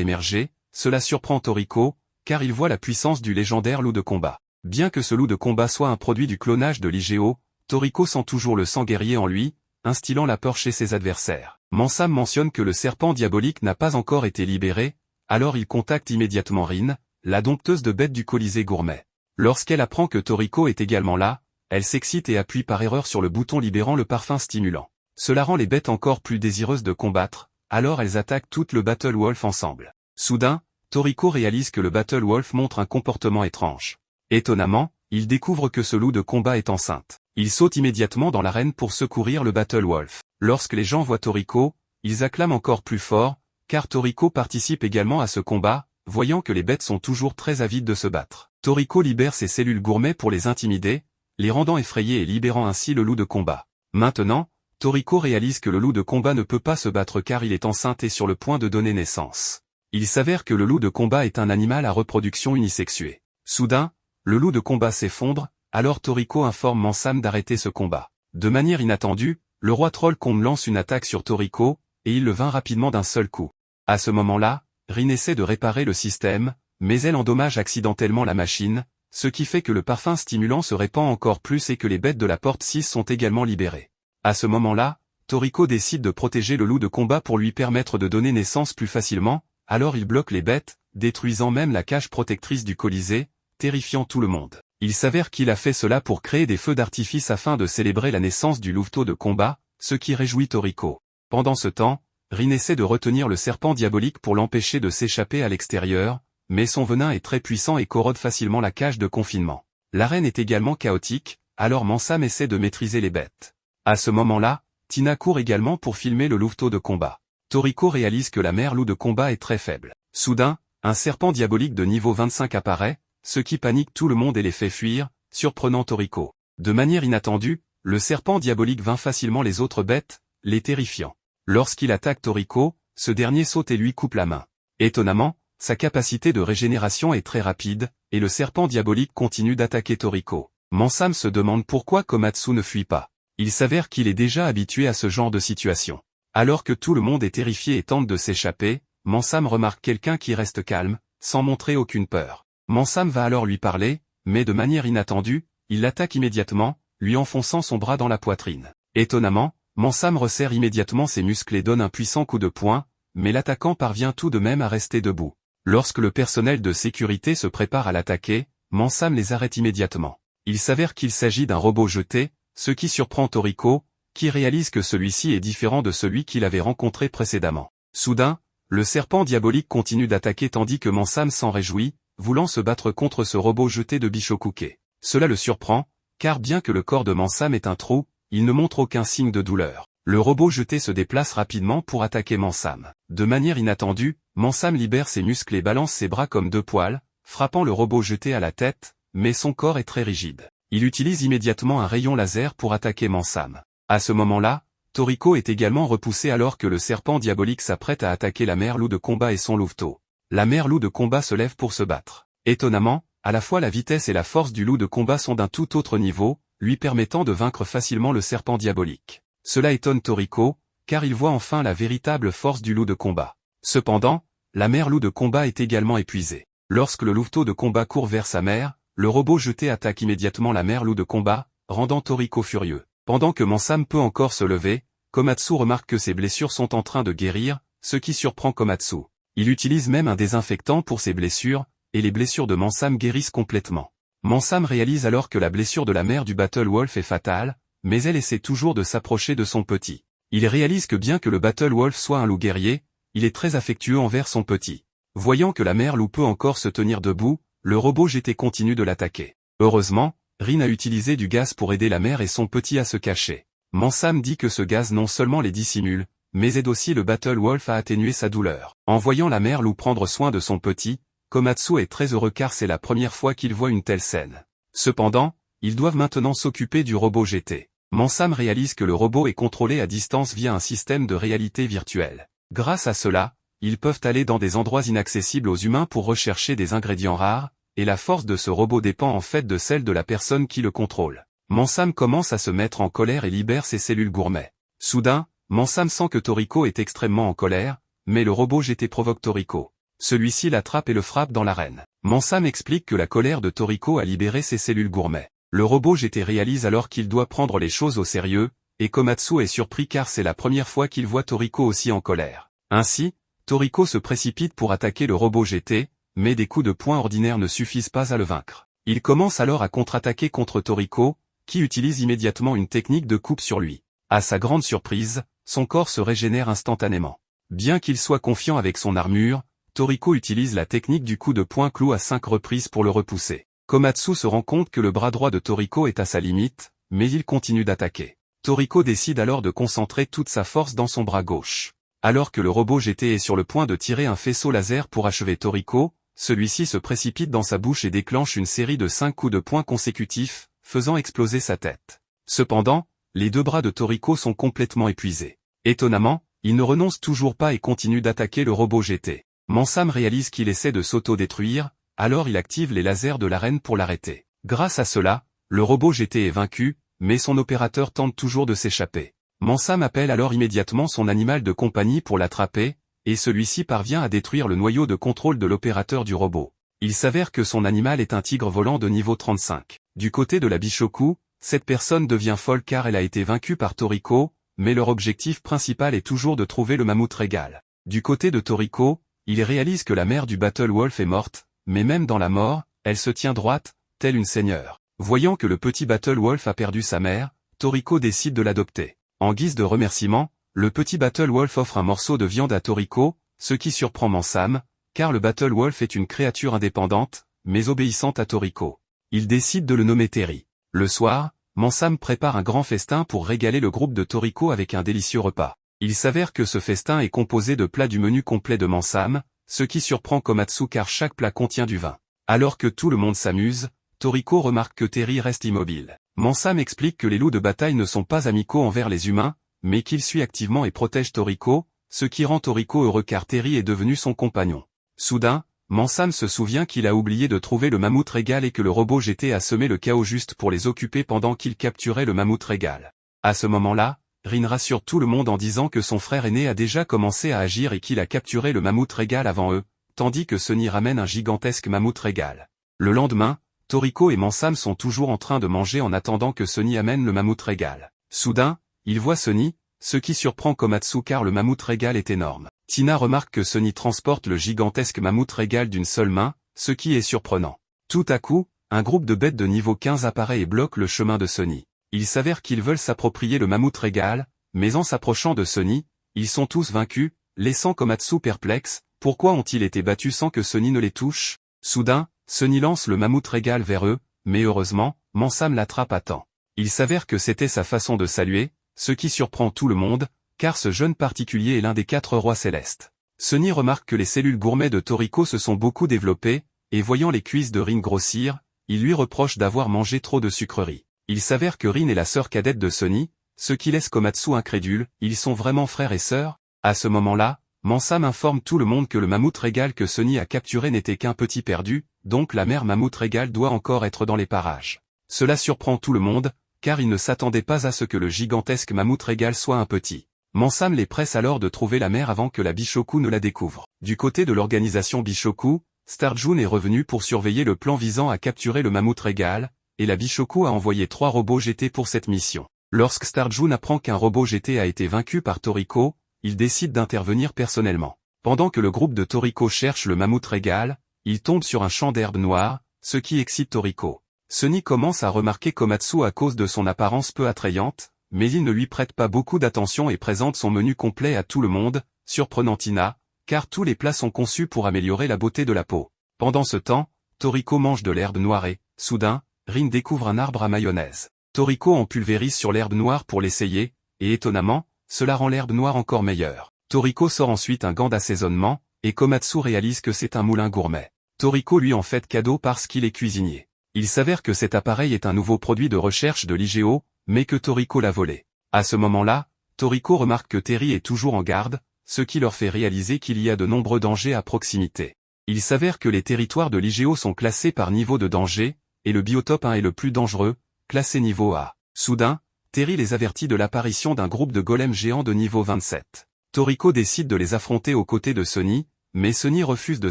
émerger, cela surprend Toriko, car il voit la puissance du légendaire loup de combat. Bien que ce loup de combat soit un produit du clonage de l'IGO, Toriko sent toujours le sang guerrier en lui, instillant la peur chez ses adversaires. Mansam mentionne que le serpent diabolique n'a pas encore été libéré, alors il contacte immédiatement Rin, la dompteuse de bêtes du Colisée gourmet. Lorsqu'elle apprend que Toriko est également là, elle s'excite et appuie par erreur sur le bouton libérant le parfum stimulant. Cela rend les bêtes encore plus désireuses de combattre, alors elles attaquent toutes le Battle Wolf ensemble. Soudain, Toriko réalise que le Battle Wolf montre un comportement étrange. Étonnamment, il découvre que ce loup de combat est enceinte. Il saute immédiatement dans l'arène pour secourir le Battle Wolf. Lorsque les gens voient Toriko, ils acclament encore plus fort, car Toriko participe également à ce combat, voyant que les bêtes sont toujours très avides de se battre. Toriko libère ses cellules gourmets pour les intimider, les rendant effrayés et libérant ainsi le loup de combat. Maintenant, Toriko réalise que le loup de combat ne peut pas se battre car il est enceinte et sur le point de donner naissance. Il s'avère que le loup de combat est un animal à reproduction unisexuée. Soudain, le loup de combat s'effondre, alors Toriko informe Mansam d'arrêter ce combat. De manière inattendue, le roi troll Combe lance une attaque sur Toriko, et il le vainc rapidement d'un seul coup. À ce moment-là, Rin essaie de réparer le système, mais elle endommage accidentellement la machine, ce qui fait que le parfum stimulant se répand encore plus et que les bêtes de la porte 6 sont également libérées. À ce moment-là, Toriko décide de protéger le loup de combat pour lui permettre de donner naissance plus facilement, alors il bloque les bêtes, détruisant même la cage protectrice du Colisée, terrifiant tout le monde. Il s'avère qu'il a fait cela pour créer des feux d'artifice afin de célébrer la naissance du louveteau de combat, ce qui réjouit Toriko. Pendant ce temps, Rin essaie de retenir le serpent diabolique pour l'empêcher de s'échapper à l'extérieur, mais son venin est très puissant et corrode facilement la cage de confinement. L'arène est également chaotique, alors Mansam essaie de maîtriser les bêtes. À ce moment-là, Tina court également pour filmer le louveteau de combat. Toriko réalise que la mère loup de combat est très faible. Soudain, un serpent diabolique de niveau 25 apparaît, ce qui panique tout le monde et les fait fuir, surprenant Toriko. De manière inattendue, le serpent diabolique vainc facilement les autres bêtes, les terrifiant. Lorsqu'il attaque Toriko, ce dernier saute et lui coupe la main. Étonnamment, sa capacité de régénération est très rapide, et le serpent diabolique continue d'attaquer Toriko. Mansam se demande pourquoi Komatsu ne fuit pas. Il s'avère qu'il est déjà habitué à ce genre de situation. Alors que tout le monde est terrifié et tente de s'échapper, Mansam remarque quelqu'un qui reste calme, sans montrer aucune peur. Mansam va alors lui parler, mais de manière inattendue, il l'attaque immédiatement, lui enfonçant son bras dans la poitrine. Étonnamment, Mansam resserre immédiatement ses muscles et donne un puissant coup de poing, mais l'attaquant parvient tout de même à rester debout. Lorsque le personnel de sécurité se prépare à l'attaquer, Mansam les arrête immédiatement. Il s'avère qu'il s'agit d'un robot jeté, ce qui surprend Toriko, qui réalise que celui-ci est différent de celui qu'il avait rencontré précédemment. Soudain, le serpent diabolique continue d'attaquer tandis que Mansam s'en réjouit, voulant se battre contre ce robot jeté de Bishokuke. Cela le surprend, car bien que le corps de Mansam est un trou, il ne montre aucun signe de douleur. Le robot jeté se déplace rapidement pour attaquer Mansam. De manière inattendue, Mansam libère ses muscles et balance ses bras comme deux poils, frappant le robot jeté à la tête, mais son corps est très rigide. Il utilise immédiatement un rayon laser pour attaquer Mansam. À ce moment-là, Toriko est également repoussé alors que le serpent diabolique s'apprête à attaquer la mère loup de combat et son louveteau. La mère loup de combat se lève pour se battre. Étonnamment, à la fois la vitesse et la force du loup de combat sont d'un tout autre niveau, lui permettant de vaincre facilement le serpent diabolique. Cela étonne Toriko, car il voit enfin la véritable force du loup de combat. Cependant, la mère loup de combat est également épuisée. Lorsque le louveteau de combat court vers sa mère, le robot jeté attaque immédiatement la mère loup de combat, rendant Toriko furieux. Pendant que Mansam peut encore se lever, Komatsu remarque que ses blessures sont en train de guérir, ce qui surprend Komatsu. Il utilise même un désinfectant pour ses blessures, et les blessures de Mansam guérissent complètement. Mansam réalise alors que la blessure de la mère du Battle Wolf est fatale, mais elle essaie toujours de s'approcher de son petit. Il réalise que bien que le Battle Wolf soit un loup guerrier, il est très affectueux envers son petit. Voyant que la mère loup peut encore se tenir debout, le robot jeté continue de l'attaquer. Heureusement, Rin a utilisé du gaz pour aider la mère et son petit à se cacher. Mansam dit que ce gaz non seulement les dissimule, mais aide aussi le Battle Wolf à atténuer sa douleur. En voyant la mère loup prendre soin de son petit, Komatsu est très heureux car c'est la première fois qu'il voit une telle scène. Cependant, ils doivent maintenant s'occuper du robot GT. Mansam réalise que le robot est contrôlé à distance via un système de réalité virtuelle. Grâce à cela, ils peuvent aller dans des endroits inaccessibles aux humains pour rechercher des ingrédients rares, et la force de ce robot dépend en fait de celle de la personne qui le contrôle. Mansam commence à se mettre en colère et libère ses cellules gourmet. Soudain, Mansam sent que Toriko est extrêmement en colère, mais le robot GT provoque Toriko. Celui-ci l'attrape et le frappe dans l'arène. Mansam explique que la colère de Toriko a libéré ses cellules gourmet. Le robot GT réalise alors qu'il doit prendre les choses au sérieux, et Komatsu est surpris car c'est la première fois qu'il voit Toriko aussi en colère. Ainsi, Toriko se précipite pour attaquer le robot GT, mais des coups de poing ordinaires ne suffisent pas à le vaincre. Il commence alors à contre-attaquer contre Toriko, qui utilise immédiatement une technique de coupe sur lui. À sa grande surprise, son corps se régénère instantanément. Bien qu'il soit confiant avec son armure, Toriko utilise la technique du coup de poing clou à 5 reprises pour le repousser. Komatsu se rend compte que le bras droit de Toriko est à sa limite, mais il continue d'attaquer. Toriko décide alors de concentrer toute sa force dans son bras gauche. Alors que le robot GT est sur le point de tirer un faisceau laser pour achever Toriko, celui-ci se précipite dans sa bouche et déclenche une série de 5 coups de poing consécutifs, faisant exploser sa tête. Cependant, les 2 bras de Toriko sont complètement épuisés. Étonnamment, il ne renonce toujours pas et continue d'attaquer le robot GT. Mansam réalise qu'il essaie de s'auto-détruire, alors il active les lasers de l'arène pour l'arrêter. Grâce à cela, le robot GT est vaincu, mais son opérateur tente toujours de s'échapper. Mansam appelle alors immédiatement son animal de compagnie pour l'attraper, et celui-ci parvient à détruire le noyau de contrôle de l'opérateur du robot. Il s'avère que son animal est un tigre volant de niveau 35. Du côté de la Bishoku, cette personne devient folle car elle a été vaincue par Toriko, mais leur objectif principal est toujours de trouver le mammouth régal. Du côté de Toriko, il réalise que la mère du Battle Wolf est morte, mais même dans la mort, elle se tient droite, telle une seigneur. Voyant que le petit Battle Wolf a perdu sa mère, Toriko décide de l'adopter. En guise de remerciement, le petit Battle Wolf offre un morceau de viande à Toriko, ce qui surprend Mansam, car le Battle Wolf est une créature indépendante, mais obéissante à Toriko. Il décide de le nommer Terry. Le soir, Mansam prépare un grand festin pour régaler le groupe de Toriko avec un délicieux repas. Il s'avère que ce festin est composé de plats du menu complet de Mansam, ce qui surprend Komatsu car chaque plat contient du vin. Alors que tout le monde s'amuse, Toriko remarque que Terry reste immobile. Mansam explique que les loups de bataille ne sont pas amicaux envers les humains, mais qu'il suit activement et protège Toriko, ce qui rend Toriko heureux car Terry est devenu son compagnon. Soudain, Mansam se souvient qu'il a oublié de trouver le mammouth régal et que le robot GT a semé le chaos juste pour les occuper pendant qu'il capturait le mammouth régal. À ce moment-là, Rin rassure tout le monde en disant que son frère aîné a déjà commencé à agir et qu'il a capturé le mammouth régal avant eux, tandis que Sonny ramène un gigantesque mammouth régal. Le lendemain, Toriko et Mansam sont toujours en train de manger en attendant que Sonny amène le mammouth régal. Soudain, il voit Sonny, ce qui surprend Komatsu car le mammouth régal est énorme. Tina remarque que Sonny transporte le gigantesque mammouth régal d'une seule main, ce qui est surprenant. Tout à coup, un groupe de bêtes de niveau 15 apparaît et bloque le chemin de Sonny. Il s'avère qu'ils veulent s'approprier le mammouth régal, mais en s'approchant de Sonny, ils sont tous vaincus, laissant Komatsu perplexe. Pourquoi ont-ils été battus sans que Sonny ne les touche? Soudain, Sonny lance le mammouth régal vers eux, mais heureusement, Mansam l'attrape à temps. Il s'avère que c'était sa façon de saluer, ce qui surprend tout le monde, car ce jeune particulier est l'un des 4 rois célestes. Sonny remarque que les cellules gourmets de Toriko se sont beaucoup développées, et voyant les cuisses de Rin grossir, il lui reproche d'avoir mangé trop de sucreries. Il s'avère que Rin est la sœur cadette de Sonny, ce qui laisse Komatsu incrédule, ils sont vraiment frères et sœurs? À ce moment-là, Mansam informe tout le monde que le mammouth régal que Sonny a capturé n'était qu'un petit perdu, donc la mère mammouth régal doit encore être dans les parages. Cela surprend tout le monde, car ils ne s'attendaient pas à ce que le gigantesque mammouth régal soit un petit. Mansam les presse alors de trouver la mère avant que la Bishoku ne la découvre. Du côté de l'organisation Bishoku, Starjun est revenu pour surveiller le plan visant à capturer le mammouth régal, et la Bishoku a envoyé 3 robots GT pour cette mission. Lorsque Starjun apprend qu'un robot GT a été vaincu par Toriko, il décide d'intervenir personnellement. Pendant que le groupe de Toriko cherche le mammouth régal, il tombe sur un champ d'herbe noire, ce qui excite Toriko. Sonny commence à remarquer Komatsu à cause de son apparence peu attrayante, mais il ne lui prête pas beaucoup d'attention et présente son menu complet à tout le monde, surprenant Tina, car tous les plats sont conçus pour améliorer la beauté de la peau. Pendant ce temps, Toriko mange de l'herbe noire et, soudain, Rin découvre un arbre à mayonnaise. Toriko en pulvérise sur l'herbe noire pour l'essayer, et étonnamment, cela rend l'herbe noire encore meilleure. Toriko sort ensuite un gant d'assaisonnement, et Komatsu réalise que c'est un moulin gourmet. Toriko lui en fait cadeau parce qu'il est cuisinier. Il s'avère que cet appareil est un nouveau produit de recherche de l'IGO, mais que Toriko l'a volé. À ce moment-là, Toriko remarque que Terry est toujours en garde, ce qui leur fait réaliser qu'il y a de nombreux dangers à proximité. Il s'avère que les territoires de l'IGO sont classés par niveau de danger, et le biotope 1 est le plus dangereux, classé niveau A. Soudain, Terry les avertit de l'apparition d'un groupe de golems géants de niveau 27. Toriko décide de les affronter aux côtés de Sunny, mais Sunny refuse de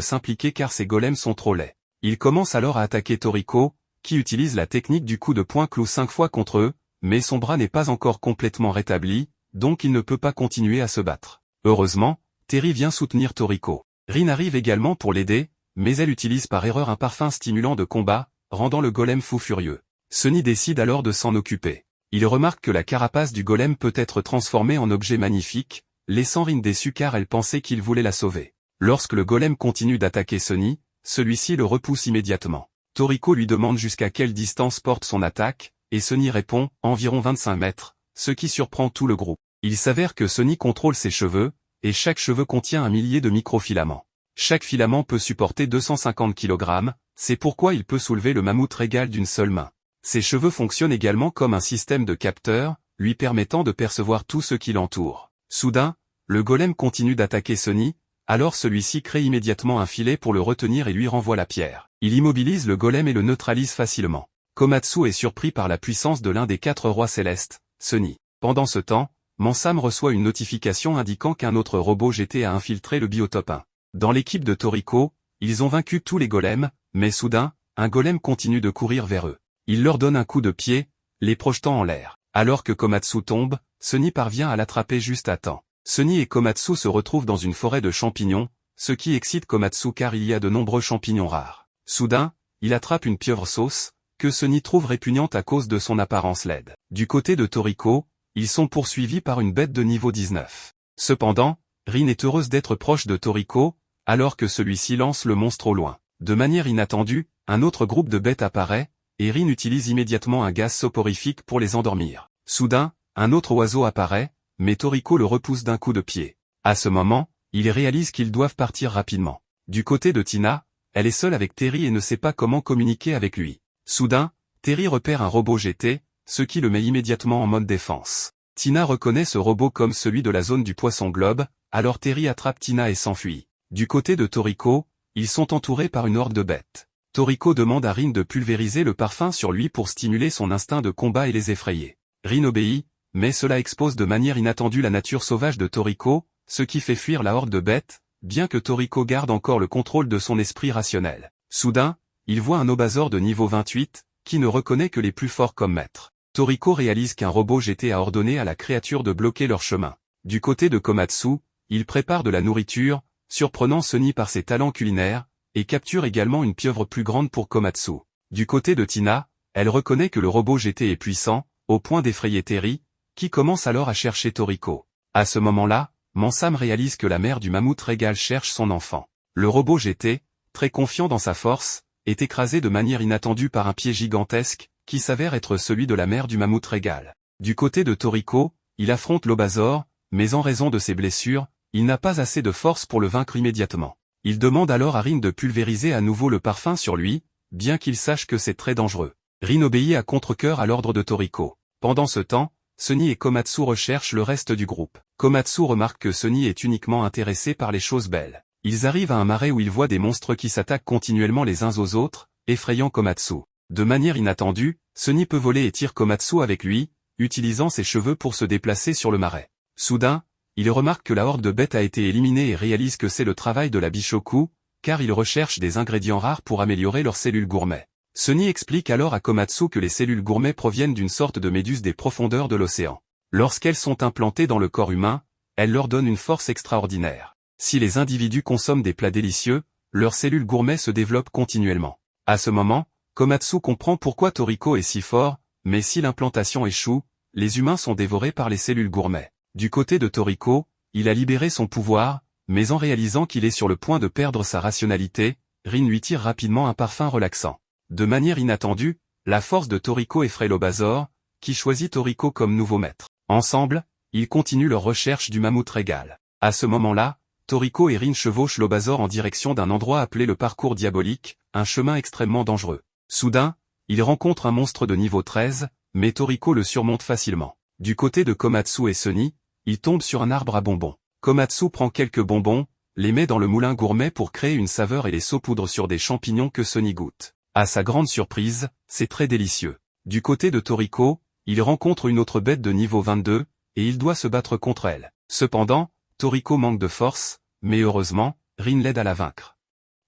s'impliquer car ces golems sont trop laids. Il commence alors à attaquer Toriko, qui utilise la technique du coup de poing clou 5 fois contre eux, mais son bras n'est pas encore complètement rétabli, donc il ne peut pas continuer à se battre. Heureusement, Terry vient soutenir Toriko. Rin arrive également pour l'aider, mais elle utilise par erreur un parfum stimulant de combat, rendant le golem fou furieux. Sunny décide alors de s'en occuper. Il remarque que la carapace du golem peut être transformée en objet magnifique, laissant Rin déçue car elle pensait qu'il voulait la sauver. Lorsque le golem continue d'attaquer Sunny, celui-ci le repousse immédiatement. Toriko lui demande jusqu'à quelle distance porte son attaque, et Sunny répond, environ 25 mètres, ce qui surprend tout le groupe. Il s'avère que Sunny contrôle ses cheveux, et chaque cheveu contient un millier de microfilaments. Chaque filament peut supporter 250 kg, c'est pourquoi il peut soulever le mammouth régal d'une seule main. Ses cheveux fonctionnent également comme un système de capteurs, lui permettant de percevoir tout ce qui l'entoure. Soudain, le golem continue d'attaquer Sunny, alors celui-ci crée immédiatement un filet pour le retenir et lui renvoie la pierre. Il immobilise le golem et le neutralise facilement. Komatsu est surpris par la puissance de l'un des 4 rois célestes, Sunny. Pendant ce temps, Mansam reçoit une notification indiquant qu'un autre robot GT a infiltré le biotope 1. Dans l'équipe de Toriko, ils ont vaincu tous les golems, mais soudain, un golem continue de courir vers eux. Il leur donne un coup de pied, les projetant en l'air. Alors que Komatsu tombe, Sunny parvient à l'attraper juste à temps. Sunny et Komatsu se retrouvent dans une forêt de champignons, ce qui excite Komatsu car il y a de nombreux champignons rares. Soudain, il attrape une pieuvre sauce, que Sunny trouve répugnante à cause de son apparence laide. Du côté de Toriko, ils sont poursuivis par une bête de niveau 19. Cependant, Rin est heureuse d'être proche de Toriko, alors que celui-ci lance le monstre au loin. De manière inattendue, un autre groupe de bêtes apparaît, et Rin utilise immédiatement un gaz soporifique pour les endormir. Soudain, un autre oiseau apparaît, mais Toriko le repousse d'un coup de pied. À ce moment, ils réalisent qu'ils doivent partir rapidement. Du côté de Tina, elle est seule avec Terry et ne sait pas comment communiquer avec lui. Soudain, Terry repère un robot GT, ce qui le met immédiatement en mode défense. Tina reconnaît ce robot comme celui de la zone du poisson globe, alors Terry attrape Tina et s'enfuit. Du côté de Toriko, ils sont entourés par une horde de bêtes. Toriko demande à Rin de pulvériser le parfum sur lui pour stimuler son instinct de combat et les effrayer. Rin obéit, mais cela expose de manière inattendue la nature sauvage de Toriko, ce qui fait fuir la horde de bêtes, bien que Toriko garde encore le contrôle de son esprit rationnel. Soudain, il voit un Obazor de niveau 28, qui ne reconnaît que les plus forts comme maîtres. Toriko réalise qu'un robot GT a ordonné à la créature de bloquer leur chemin. Du côté de Komatsu, il prépare de la nourriture, surprenant Sunny par ses talents culinaires, et capture également une pieuvre plus grande pour Komatsu. Du côté de Tina, elle reconnaît que le robot GT est puissant, au point d'effrayer Terry, qui commence alors à chercher Toriko. À ce moment-là, Mansam réalise que la mère du mammouth régal cherche son enfant. Le robot GT, très confiant dans sa force, est écrasé de manière inattendue par un pied gigantesque, qui s'avère être celui de la mère du mammouth régal. Du côté de Toriko, il affronte l'Obazor, mais en raison de ses blessures, il n'a pas assez de force pour le vaincre immédiatement. Il demande alors à Rin de pulvériser à nouveau le parfum sur lui, bien qu'il sache que c'est très dangereux. Rin obéit à contre-cœur à l'ordre de Toriko. Pendant ce temps, Sunny et Komatsu recherchent le reste du groupe. Komatsu remarque que Sunny est uniquement intéressé par les choses belles. Ils arrivent à un marais où ils voient des monstres qui s'attaquent continuellement les uns aux autres, effrayant Komatsu. De manière inattendue, Sunny peut voler et tire Komatsu avec lui, utilisant ses cheveux pour se déplacer sur le marais. Soudain, il remarque que la horde de bêtes a été éliminée et réalise que c'est le travail de la Bishoku, car ils recherchent des ingrédients rares pour améliorer leurs cellules gourmets. Sunny explique alors à Komatsu que les cellules gourmets proviennent d'une sorte de méduse des profondeurs de l'océan. Lorsqu'elles sont implantées dans le corps humain, elles leur donnent une force extraordinaire. Si les individus consomment des plats délicieux, leurs cellules gourmets se développent continuellement. À ce moment, Komatsu comprend pourquoi Toriko est si fort, mais si l'implantation échoue, les humains sont dévorés par les cellules gourmets. Du côté de Toriko, il a libéré son pouvoir, mais en réalisant qu'il est sur le point de perdre sa rationalité, Rin lui tire rapidement un parfum relaxant. De manière inattendue, la force de Toriko effraie l'Obazor, qui choisit Toriko comme nouveau maître. Ensemble, ils continuent leur recherche du mammouth régal. À ce moment-là, Toriko et Rin chevauchent l'Obazor en direction d'un endroit appelé le parcours diabolique, un chemin extrêmement dangereux. Soudain, ils rencontrent un monstre de niveau 13, mais Toriko le surmonte facilement. Du côté de Komatsu et Sunny, ils tombent sur un arbre à bonbons. Komatsu prend quelques bonbons, les met dans le moulin gourmet pour créer une saveur et les saupoudre sur des champignons que Sonny goûte. À sa grande surprise, c'est très délicieux. Du côté de Toriko, il rencontre une autre bête de niveau 22, et il doit se battre contre elle. Cependant, Toriko manque de force, mais heureusement, Rin l'aide à la vaincre.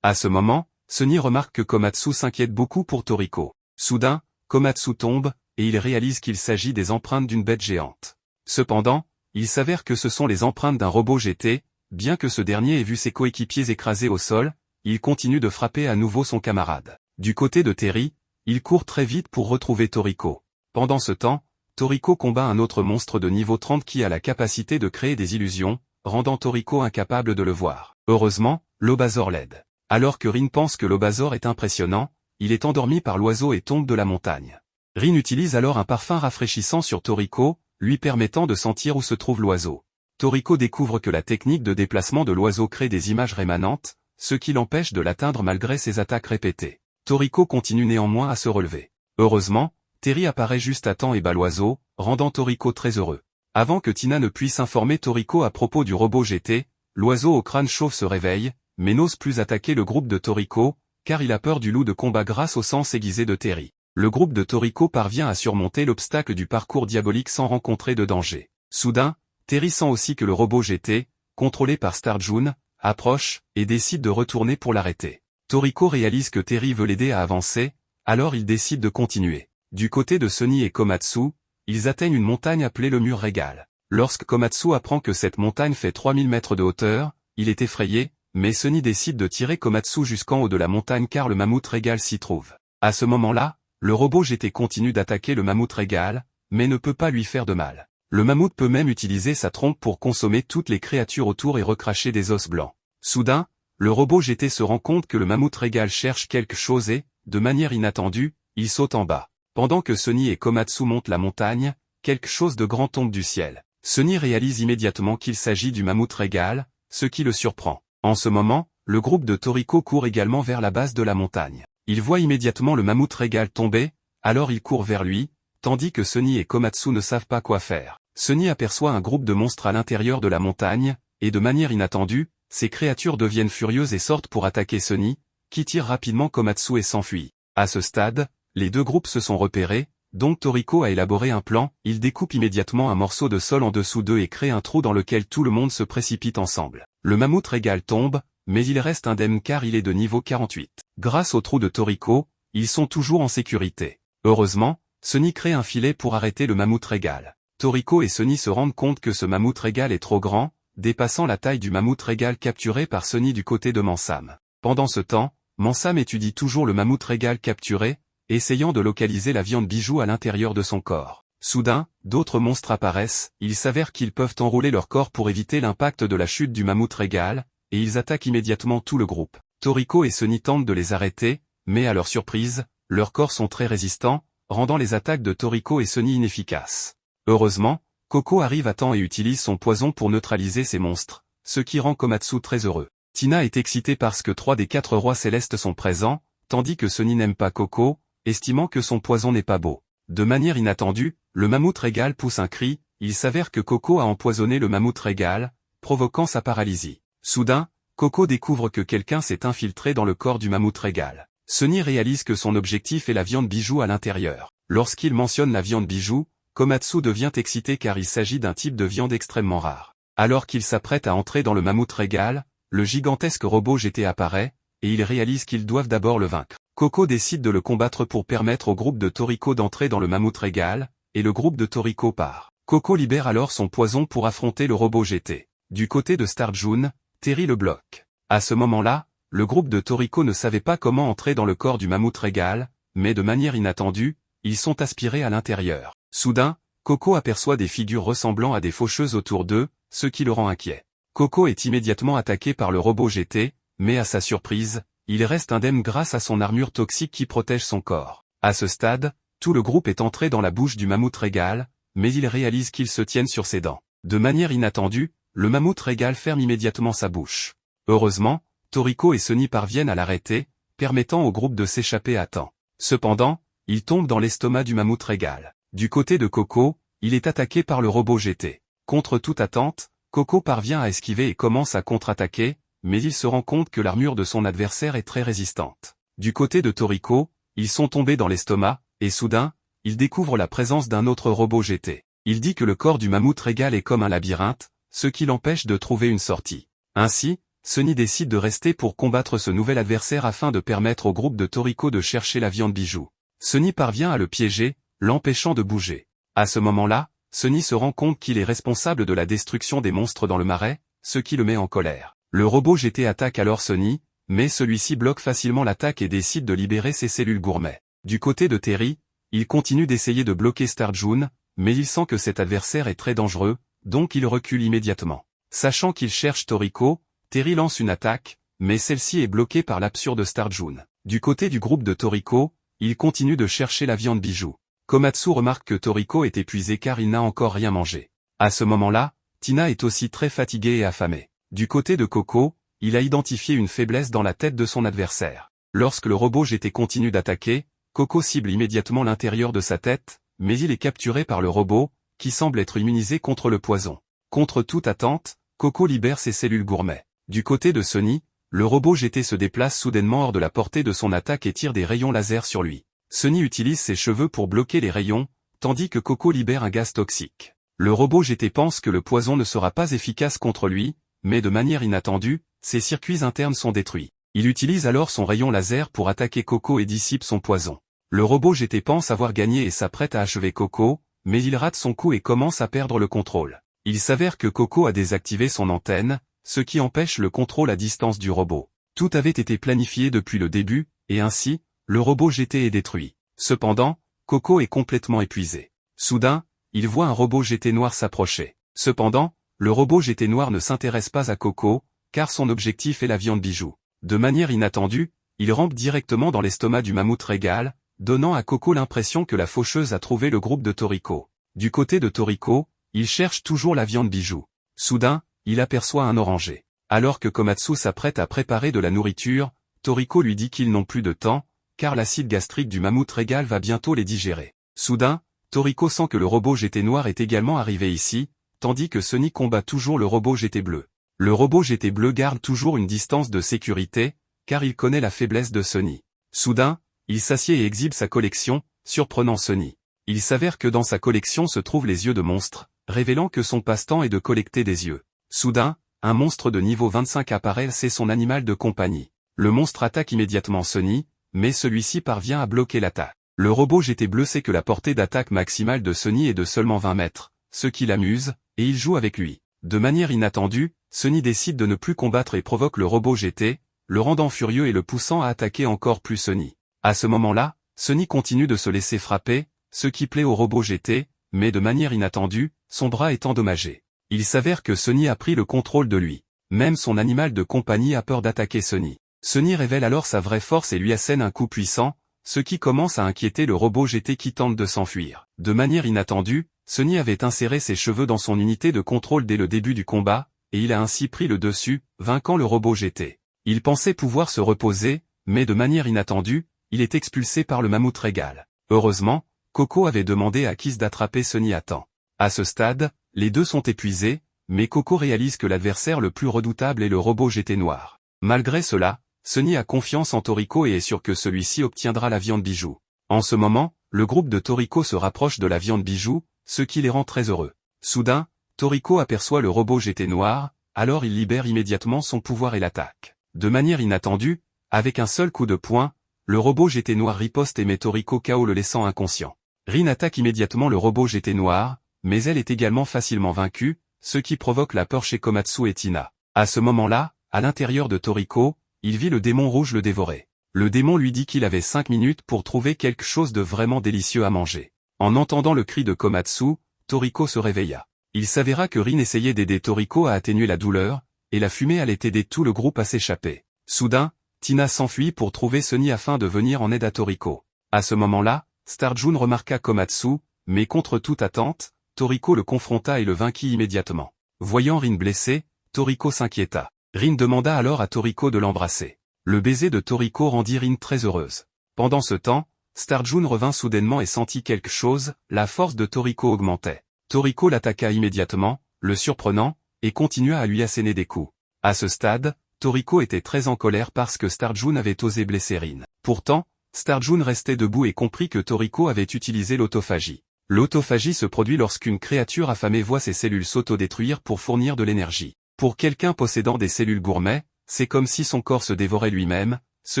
À ce moment, Sonny remarque que Komatsu s'inquiète beaucoup pour Toriko. Soudain, Komatsu tombe, et il réalise qu'il s'agit des empreintes d'une bête géante. Cependant, il s'avère que ce sont les empreintes d'un robot GT, bien que ce dernier ait vu ses coéquipiers écrasés au sol, il continue de frapper à nouveau son camarade. Du côté de Terry, il court très vite pour retrouver Toriko. Pendant ce temps, Toriko combat un autre monstre de niveau 30 qui a la capacité de créer des illusions, rendant Toriko incapable de le voir. Heureusement, Lobazor l'aide. Alors que Rin pense que Lobazor est impressionnant, il est endormi par l'oiseau et tombe de la montagne. Rin utilise alors un parfum rafraîchissant sur Toriko, lui permettant de sentir où se trouve l'oiseau. Toriko découvre que la technique de déplacement de l'oiseau crée des images rémanentes, ce qui l'empêche de l'atteindre malgré ses attaques répétées. Toriko continue néanmoins à se relever. Heureusement, Terry apparaît juste à temps et bat l'oiseau, rendant Toriko très heureux. Avant que Tina ne puisse informer Toriko à propos du robot GT, l'oiseau au crâne chauve se réveille, mais n'ose plus attaquer le groupe de Toriko, car il a peur du loup de combat grâce au sens aiguisé de Terry. Le groupe de Toriko parvient à surmonter l'obstacle du parcours diabolique sans rencontrer de danger. Soudain, Terry sent aussi que le robot GT, contrôlé par Star June, approche, et décide de retourner pour l'arrêter. Toriko réalise que Terry veut l'aider à avancer, alors il décide de continuer. Du côté de Sonny et Komatsu, ils atteignent une montagne appelée le mur régal. Lorsque Komatsu apprend que cette montagne fait 3000 mètres de hauteur, il est effrayé, mais Sonny décide de tirer Komatsu jusqu'en haut de la montagne car le mammouth régal s'y trouve. À ce moment-là, le robot GT continue d'attaquer le mammouth régal, mais ne peut pas lui faire de mal. Le mammouth peut même utiliser sa trompe pour consommer toutes les créatures autour et recracher des os blancs. Soudain, le robot GT se rend compte que le mammouth régal cherche quelque chose et, de manière inattendue, il saute en bas. Pendant que Sonny et Komatsu montent la montagne, quelque chose de grand tombe du ciel. Sonny réalise immédiatement qu'il s'agit du mammouth régal, ce qui le surprend. En ce moment, le groupe de Toriko court également vers la base de la montagne. Il voit immédiatement le mammouth régal tomber, alors il court vers lui, tandis que Sonny et Komatsu ne savent pas quoi faire. Sonny aperçoit un groupe de monstres à l'intérieur de la montagne, et de manière inattendue, ces créatures deviennent furieuses et sortent pour attaquer Sonny, qui tire rapidement Komatsu et s'enfuit. À ce stade, les deux groupes se sont repérés, donc Toriko a élaboré un plan, il découpe immédiatement un morceau de sol en dessous d'eux et crée un trou dans lequel tout le monde se précipite ensemble. Le mammouth régal tombe, mais il reste indemne car il est de niveau 48. Grâce au trou de Toriko, ils sont toujours en sécurité. Heureusement, Sonny crée un filet pour arrêter le mammouth régal. Toriko et Sonny se rendent compte que ce mammouth régal est trop grand, dépassant la taille du mammouth régal capturé par Sonny du côté de Mansam. Pendant ce temps, Mansam étudie toujours le mammouth régal capturé, essayant de localiser la viande bijou à l'intérieur de son corps. Soudain, d'autres monstres apparaissent, il s'avère qu'ils peuvent enrouler leur corps pour éviter l'impact de la chute du mammouth régal, et ils attaquent immédiatement tout le groupe. Toriko et Sonny tentent de les arrêter, mais à leur surprise, leurs corps sont très résistants, rendant les attaques de Toriko et Sonny inefficaces. Heureusement, Coco arrive à temps et utilise son poison pour neutraliser ces monstres, ce qui rend Komatsu très heureux. Tina est excitée parce que 3 des 4 rois célestes sont présents, tandis que Sonny n'aime pas Coco, estimant que son poison n'est pas beau. De manière inattendue, le mammouth régal pousse un cri, il s'avère que Coco a empoisonné le mammouth régal, provoquant sa paralysie. Soudain, Coco découvre que quelqu'un s'est infiltré dans le corps du mammouth régal. Sonny réalise que son objectif est la viande bijou à l'intérieur. Lorsqu'il mentionne la viande bijou, Komatsu devient excité car il s'agit d'un type de viande extrêmement rare. Alors qu'il s'apprête à entrer dans le mammouth régal, le gigantesque robot GT apparaît, et ils réalisent qu'ils doivent d'abord le vaincre. Coco décide de le combattre pour permettre au groupe de Toriko d'entrer dans le mammouth régal, et le groupe de Toriko part. Coco libère alors son poison pour affronter le robot GT. Du côté de Star June, Terry le bloque. À ce moment-là, le groupe de Toriko ne savait pas comment entrer dans le corps du mammouth régal, mais de manière inattendue, ils sont aspirés à l'intérieur. Soudain, Coco aperçoit des figures ressemblant à des faucheuses autour d'eux, ce qui le rend inquiet. Coco est immédiatement attaqué par le robot GT, mais à sa surprise, il reste indemne grâce à son armure toxique qui protège son corps. À ce stade, tout le groupe est entré dans la bouche du mammouth régal, mais il réalise qu'ils se tiennent sur ses dents. De manière inattendue, le mammouth régal ferme immédiatement sa bouche. Heureusement, Toriko et Sonny parviennent à l'arrêter, permettant au groupe de s'échapper à temps. Cependant, il tombe dans l'estomac du mammouth régal. Du côté de Coco, il est attaqué par le robot GT. Contre toute attente, Coco parvient à esquiver et commence à contre-attaquer, mais il se rend compte que l'armure de son adversaire est très résistante. Du côté de Toriko, ils sont tombés dans l'estomac, et soudain, il découvre la présence d'un autre robot GT. Il dit que le corps du mammouth régal est comme un labyrinthe, ce qui l'empêche de trouver une sortie. Ainsi, Sunny décide de rester pour combattre ce nouvel adversaire afin de permettre au groupe de Toriko de chercher la viande bijou. Sunny parvient à le piéger, l'empêchant de bouger. À ce moment-là, Sunny se rend compte qu'il est responsable de la destruction des monstres dans le marais, ce qui le met en colère. Le robot GT attaque alors Sunny, mais celui-ci bloque facilement l'attaque et décide de libérer ses cellules gourmets. Du côté de Terry, il continue d'essayer de bloquer Star June, mais il sent que cet adversaire est très dangereux, donc il recule immédiatement. Sachant qu'il cherche Toriko, Terry lance une attaque, mais celle-ci est bloquée par l'absurde Star June. Du côté du groupe de Toriko, il continue de chercher la viande bijou. Komatsu remarque que Toriko est épuisé car il n'a encore rien mangé. À ce moment-là, Tina est aussi très fatiguée et affamée. Du côté de Coco, il a identifié une faiblesse dans la tête de son adversaire. Lorsque le robot GT continue d'attaquer, Coco cible immédiatement l'intérieur de sa tête, mais il est capturé par le robot, qui semble être immunisé contre le poison. Contre toute attente, Coco libère ses cellules gourmets. Du côté de Sunny, le robot GT se déplace soudainement hors de la portée de son attaque et tire des rayons laser sur lui. Sunny utilise ses cheveux pour bloquer les rayons, tandis que Coco libère un gaz toxique. Le robot GT pense que le poison ne sera pas efficace contre lui, mais de manière inattendue, ses circuits internes sont détruits. Il utilise alors son rayon laser pour attaquer Coco et dissipe son poison. Le robot GT pense avoir gagné et s'apprête à achever Coco, mais il rate son coup et commence à perdre le contrôle. Il s'avère que Coco a désactivé son antenne, ce qui empêche le contrôle à distance du robot. Tout avait été planifié depuis le début, et ainsi, le robot GT est détruit. Cependant, Coco est complètement épuisé. Soudain, il voit un robot GT noir s'approcher. Cependant, le robot GT noir ne s'intéresse pas à Coco, car son objectif est la viande bijou. De manière inattendue, il rampe directement dans l'estomac du mammouth régal, donnant à Coco l'impression que la faucheuse a trouvé le groupe de Toriko. Du côté de Toriko, il cherche toujours la viande bijou. Soudain, il aperçoit un oranger. Alors que Komatsu s'apprête à préparer de la nourriture, Toriko lui dit qu'ils n'ont plus de temps, car l'acide gastrique du mammouth régal va bientôt les digérer. Soudain, Toriko sent que le robot GT noir est également arrivé ici, tandis que Sunny combat toujours le robot GT bleu. Le robot GT bleu garde toujours une distance de sécurité, car il connaît la faiblesse de Sunny. Soudain, il s'assied et exhibe sa collection, surprenant Sunny. Il s'avère que dans sa collection se trouvent les yeux de monstres, révélant que son passe-temps est de collecter des yeux. Soudain, un monstre de niveau 25 apparaît, c'est son animal de compagnie. Le monstre attaque immédiatement Sunny, mais celui-ci parvient à bloquer l'attaque. Le robot GT bleu sait que la portée d'attaque maximale de Sunny est de seulement 20 mètres, ce qui l'amuse, et il joue avec lui. De manière inattendue, Sunny décide de ne plus combattre et provoque le robot GT, le rendant furieux et le poussant à attaquer encore plus Sunny. À ce moment-là, Sunny continue de se laisser frapper, ce qui plaît au robot GT, mais de manière inattendue, son bras est endommagé. Il s'avère que Sunny a pris le contrôle de lui. Même son animal de compagnie a peur d'attaquer Sunny. Sunny révèle alors sa vraie force et lui assène un coup puissant, ce qui commence à inquiéter le robot GT qui tente de s'enfuir. De manière inattendue, Sunny avait inséré ses cheveux dans son unité de contrôle dès le début du combat, et il a ainsi pris le dessus, vainquant le robot GT. Il pensait pouvoir se reposer, mais de manière inattendue, il est expulsé par le mammouth régal. Heureusement, Coco avait demandé à Kiss d'attraper Sunny à temps. À ce stade, les deux sont épuisés, mais Coco réalise que l'adversaire le plus redoutable est le robot GT noir. Malgré cela, Sunny a confiance en Toriko et est sûr que celui-ci obtiendra la viande bijou. En ce moment, le groupe de Toriko se rapproche de la viande bijou, ce qui les rend très heureux. Soudain, Toriko aperçoit le robot GT noir, alors il libère immédiatement son pouvoir et l'attaque. De manière inattendue, avec un seul coup de poing, le robot GT noir riposte et met Toriko KO le laissant inconscient. Rin attaque immédiatement le robot GT noir, mais elle est également facilement vaincue, ce qui provoque la peur chez Komatsu et Tina. À ce moment-là, à l'intérieur de Toriko, il vit le démon rouge le dévorer. Le démon lui dit qu'il avait 5 minutes pour trouver quelque chose de vraiment délicieux à manger. En entendant le cri de Komatsu, Toriko se réveilla. Il s'avéra que Rin essayait d'aider Toriko à atténuer la douleur, et la fumée allait aider tout le groupe à s'échapper. Soudain, Tina s'enfuit pour trouver Sunny afin de venir en aide à Toriko. À ce moment-là, Star June remarqua Komatsu, mais contre toute attente, Toriko le confronta et le vainquit immédiatement. Voyant Rin blessé, Toriko s'inquiéta. Rin demanda alors à Toriko de l'embrasser. Le baiser de Toriko rendit Rin très heureuse. Pendant ce temps, Star June revint soudainement et sentit quelque chose, la force de Toriko augmentait. Toriko l'attaqua immédiatement, le surprenant, et continua à lui asséner des coups. À ce stade, Toriko était très en colère parce que Starjun avait osé blesser Rin. Pourtant, Starjun restait debout et comprit que Toriko avait utilisé l'autophagie. L'autophagie se produit lorsqu'une créature affamée voit ses cellules s'autodétruire pour fournir de l'énergie. Pour quelqu'un possédant des cellules gourmets, c'est comme si son corps se dévorait lui-même, ce